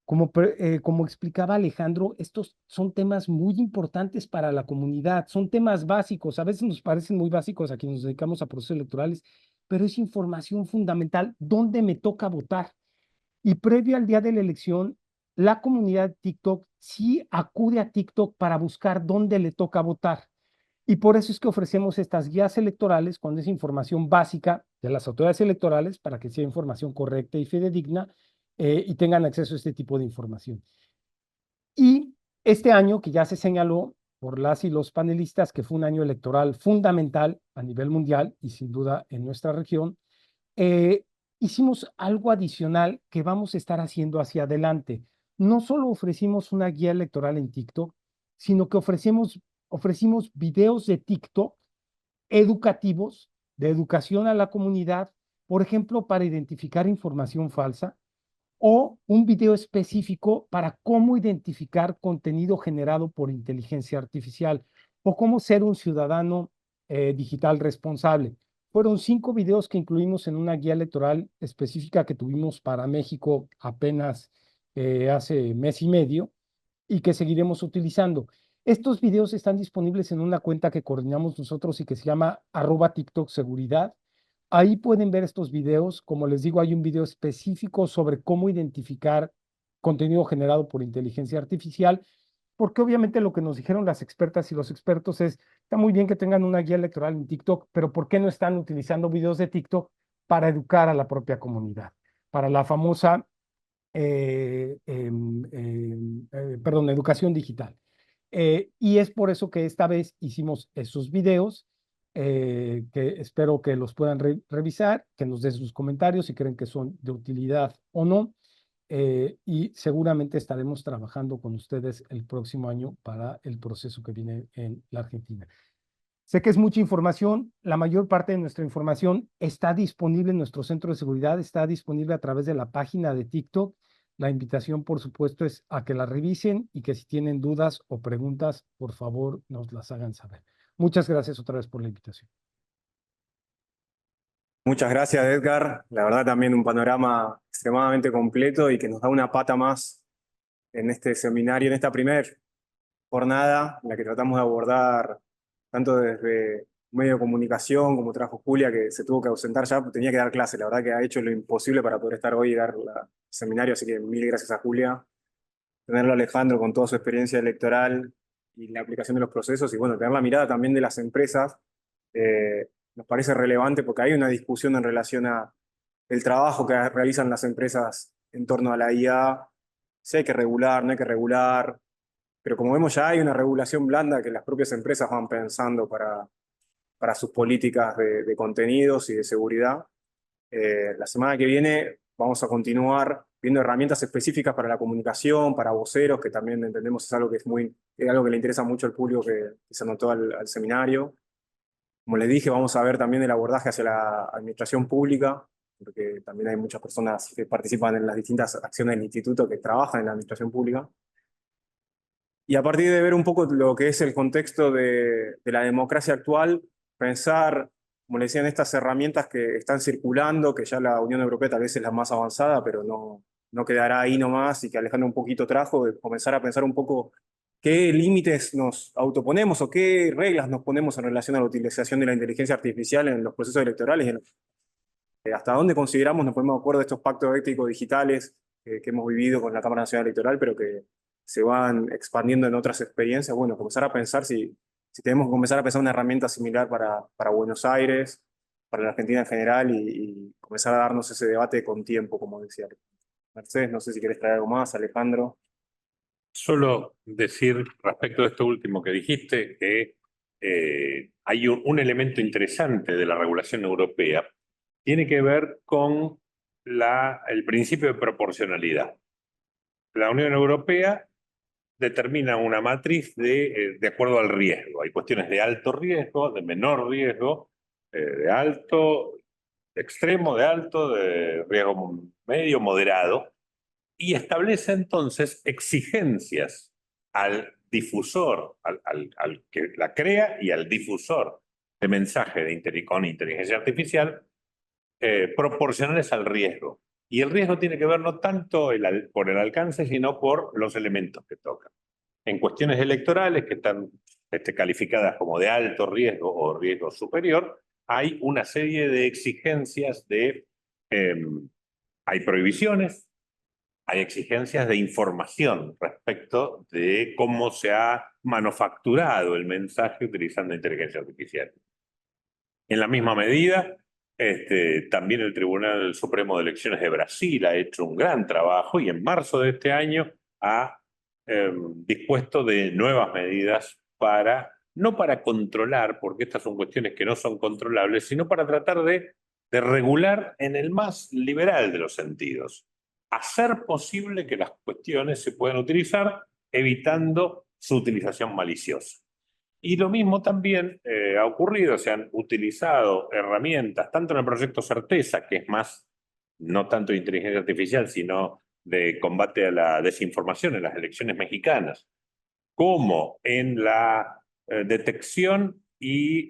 Como explicaba Alejandro, estos son temas muy importantes para la comunidad, son temas básicos, a veces nos parecen muy básicos a quienes nos dedicamos a procesos electorales, pero es información fundamental, dónde me toca votar. Y previo al día de la elección, la comunidad de TikTok sí acude a TikTok para buscar dónde le toca votar. Y por eso es que ofrecemos estas guías electorales con esa información básica de las autoridades electorales para que sea información correcta y fidedigna y tengan acceso a este tipo de información. Y este año, que ya se señaló por las y los panelistas, que fue un año electoral fundamental a nivel mundial y sin duda en nuestra región, hicimos algo adicional que vamos a estar haciendo hacia adelante. No solo ofrecimos una guía electoral en TikTok, sino que ofrecimos videos de TikTok educativos, de educación a la comunidad, por ejemplo, para identificar información falsa, o un video específico para cómo identificar contenido generado por inteligencia artificial o cómo ser un ciudadano digital responsable. Fueron 5 videos que incluimos en una guía electoral específica que tuvimos para México apenas hace mes y medio y que seguiremos utilizando. Estos videos están disponibles en una cuenta que coordinamos nosotros y que se llama @TikTokSeguridad. Ahí pueden ver estos videos. Como les digo, hay un video específico sobre cómo identificar contenido generado por inteligencia artificial, porque obviamente lo que nos dijeron las expertas y los expertos es, está muy bien que tengan una guía electoral en TikTok, pero ¿por qué no están utilizando videos de TikTok para educar a la propia comunidad? Para la famosa, perdón, educación digital. Y es por eso que esta vez hicimos esos videos, que espero que los puedan revisar, que nos den sus comentarios si creen que son de utilidad o no. Y seguramente estaremos trabajando con ustedes el próximo año para el proceso que viene en la Argentina. Sé que es mucha información. La mayor parte de nuestra información está disponible en nuestro centro de seguridad, está disponible a través de la página de TikTok. La invitación, por supuesto, es a que la revisen y que si tienen dudas o preguntas, por favor, nos las hagan saber. Muchas gracias otra vez por la invitación. Muchas gracias, Edgar. La verdad también un panorama extremadamente completo y que nos da una pata más en este seminario, en esta primera jornada, en la que tratamos de abordar tanto desde medio de comunicación como trajo Julia, que se tuvo que ausentar ya, porque tenía que dar clase. La verdad que ha hecho lo imposible para poder estar hoy y dar el seminario, así que mil gracias a Julia. Tenerlo a Alejandro con toda su experiencia electoral y la aplicación de los procesos, y bueno, tener la mirada también de las empresas, nos parece relevante porque hay una discusión en relación a el trabajo que realizan las empresas en torno a la IA, si hay que regular, no hay que regular, pero como vemos ya hay una regulación blanda que las propias empresas van pensando para sus políticas de contenidos y de seguridad. La semana que viene vamos a continuar viendo herramientas específicas para la comunicación, para voceros, que también entendemos es algo que es algo que le interesa mucho al público que se anotó al seminario. Como les dije, vamos a ver también el abordaje hacia la administración pública, porque también hay muchas personas que participan en las distintas acciones del instituto que trabajan en la administración pública. Y a partir de ver un poco lo que es el contexto de la democracia actual, pensar, como le decía, en estas herramientas que están circulando, que ya la Unión Europea tal vez es la más avanzada, pero no quedará ahí nomás, y que Alejandro un poquito trajo, de comenzar a pensar un poco qué límites nos autoponemos o qué reglas nos ponemos en relación a la utilización de la inteligencia artificial en los procesos electorales, hasta dónde consideramos, nos ponemos de acuerdo de estos pactos éticos digitales que hemos vivido con la Cámara Nacional Electoral, pero que se van expandiendo en otras experiencias. Bueno, comenzar a pensar si tenemos que comenzar a pensar una herramienta similar para Buenos Aires, para la Argentina en general, y comenzar a darnos ese debate con tiempo, como decía Mercedes. No sé si quieres traer algo más, Alejandro. Solo decir respecto de esto último que dijiste, que hay un elemento interesante de la regulación europea. Tiene que ver con el principio de proporcionalidad. La Unión Europea determina una matriz de acuerdo al riesgo. Hay cuestiones de alto riesgo, de menor riesgo, de alto, de extremo, de alto, de riesgo medio, moderado. y establece entonces exigencias al difusor, al que la crea y al difusor de mensaje con inteligencia artificial, proporcionales al riesgo. Y el riesgo tiene que ver no tanto por el alcance, sino por los elementos que tocan. En cuestiones electorales que están calificadas como de alto riesgo o riesgo superior, hay una serie de exigencias hay prohibiciones, hay exigencias de información respecto de cómo se ha manufacturado el mensaje utilizando inteligencia artificial. En la misma medida, también el Tribunal Supremo de Elecciones de Brasil ha hecho un gran trabajo y en marzo de este año ha dispuesto de nuevas medidas no para controlar, porque estas son cuestiones que no son controlables, sino para tratar de regular en el más liberal de los sentidos. Hacer posible que las cuestiones se puedan utilizar evitando su utilización maliciosa. Y lo mismo también ha ocurrido, se han utilizado herramientas, tanto en el proyecto Certeza, que es más, no tanto de inteligencia artificial, sino de combate a la desinformación en las elecciones mexicanas, como en la detección y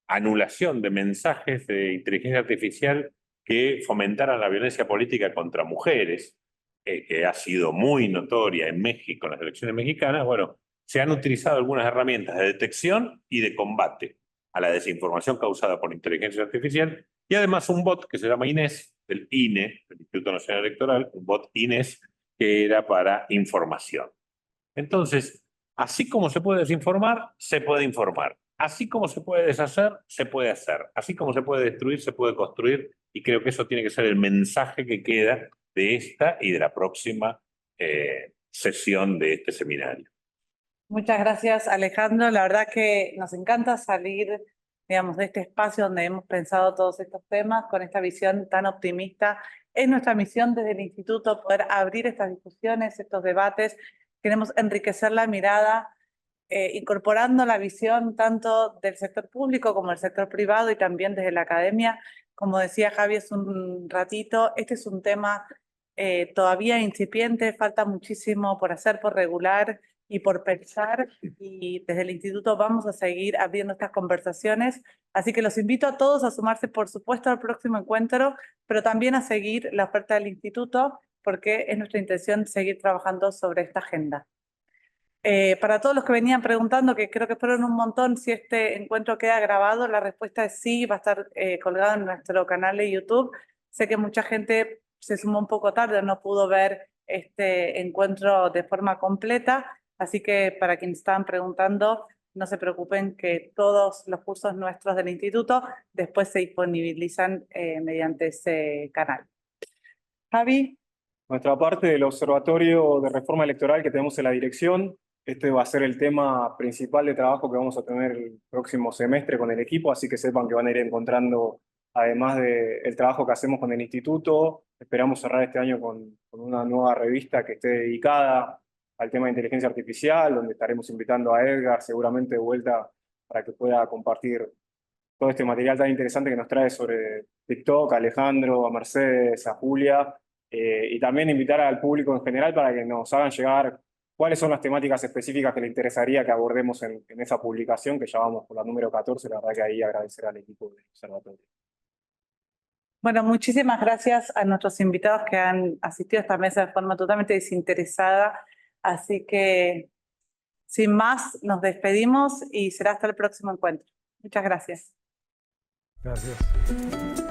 anulación de mensajes de inteligencia artificial que fomentaran la violencia política contra mujeres, que ha sido muy notoria en México en las elecciones mexicanas. Bueno, se han utilizado algunas herramientas de detección y de combate a la desinformación causada por inteligencia artificial, y además un bot que se llama Inés, del INE, del Instituto Nacional Electoral, un bot Inés, que era para información. Entonces, así como se puede desinformar, se puede informar. Así como se puede deshacer, se puede hacer. Así como se puede destruir, se puede construir, y creo que eso tiene que ser el mensaje que queda de esta y de la próxima sesión de este seminario. Muchas gracias, Alejandro. La verdad que nos encanta salir, digamos, de este espacio donde hemos pensado todos estos temas con esta visión tan optimista. Es nuestra misión desde el Instituto poder abrir estas discusiones, estos debates. Queremos enriquecer la mirada, incorporando la visión tanto del sector público como del sector privado y también desde la academia. Como decía Javi hace un ratito, este es un tema todavía incipiente, falta muchísimo por hacer, por regular y por pensar, y desde el instituto vamos a seguir abriendo estas conversaciones, así que los invito a todos a sumarse, por supuesto, al próximo encuentro, pero también a seguir la oferta del instituto, porque es nuestra intención seguir trabajando sobre esta agenda. Para todos los que venían preguntando, que creo que fueron un montón, si este encuentro queda grabado, la respuesta es sí, va a estar colgado en nuestro canal de YouTube. Sé que mucha gente se sumó un poco tarde, no pudo ver este encuentro de forma completa, así que para quienes estaban preguntando, no se preocupen que todos los cursos nuestros del instituto después se disponibilizan mediante ese canal. Javi. Nuestra parte del Observatorio de Reforma Electoral que tenemos en la dirección, este va a ser el tema principal de trabajo que vamos a tener el próximo semestre con el equipo, así que sepan que van a ir encontrando, además del trabajo que hacemos con el instituto, esperamos cerrar este año con una nueva revista que esté dedicada al tema de inteligencia artificial, donde estaremos invitando a Edgar seguramente de vuelta para que pueda compartir todo este material tan interesante que nos trae sobre TikTok, a Alejandro, a Mercedes, a Julia, y también invitar al público en general para que nos hagan llegar cuáles son las temáticas específicas que les interesaría que abordemos en esa publicación, que ya vamos por la número 14, la verdad que ahí agradecer al equipo del observatorio. Bueno, muchísimas gracias a nuestros invitados que han asistido a esta mesa de forma totalmente desinteresada, así que sin más nos despedimos y será hasta el próximo encuentro. Muchas gracias. Gracias.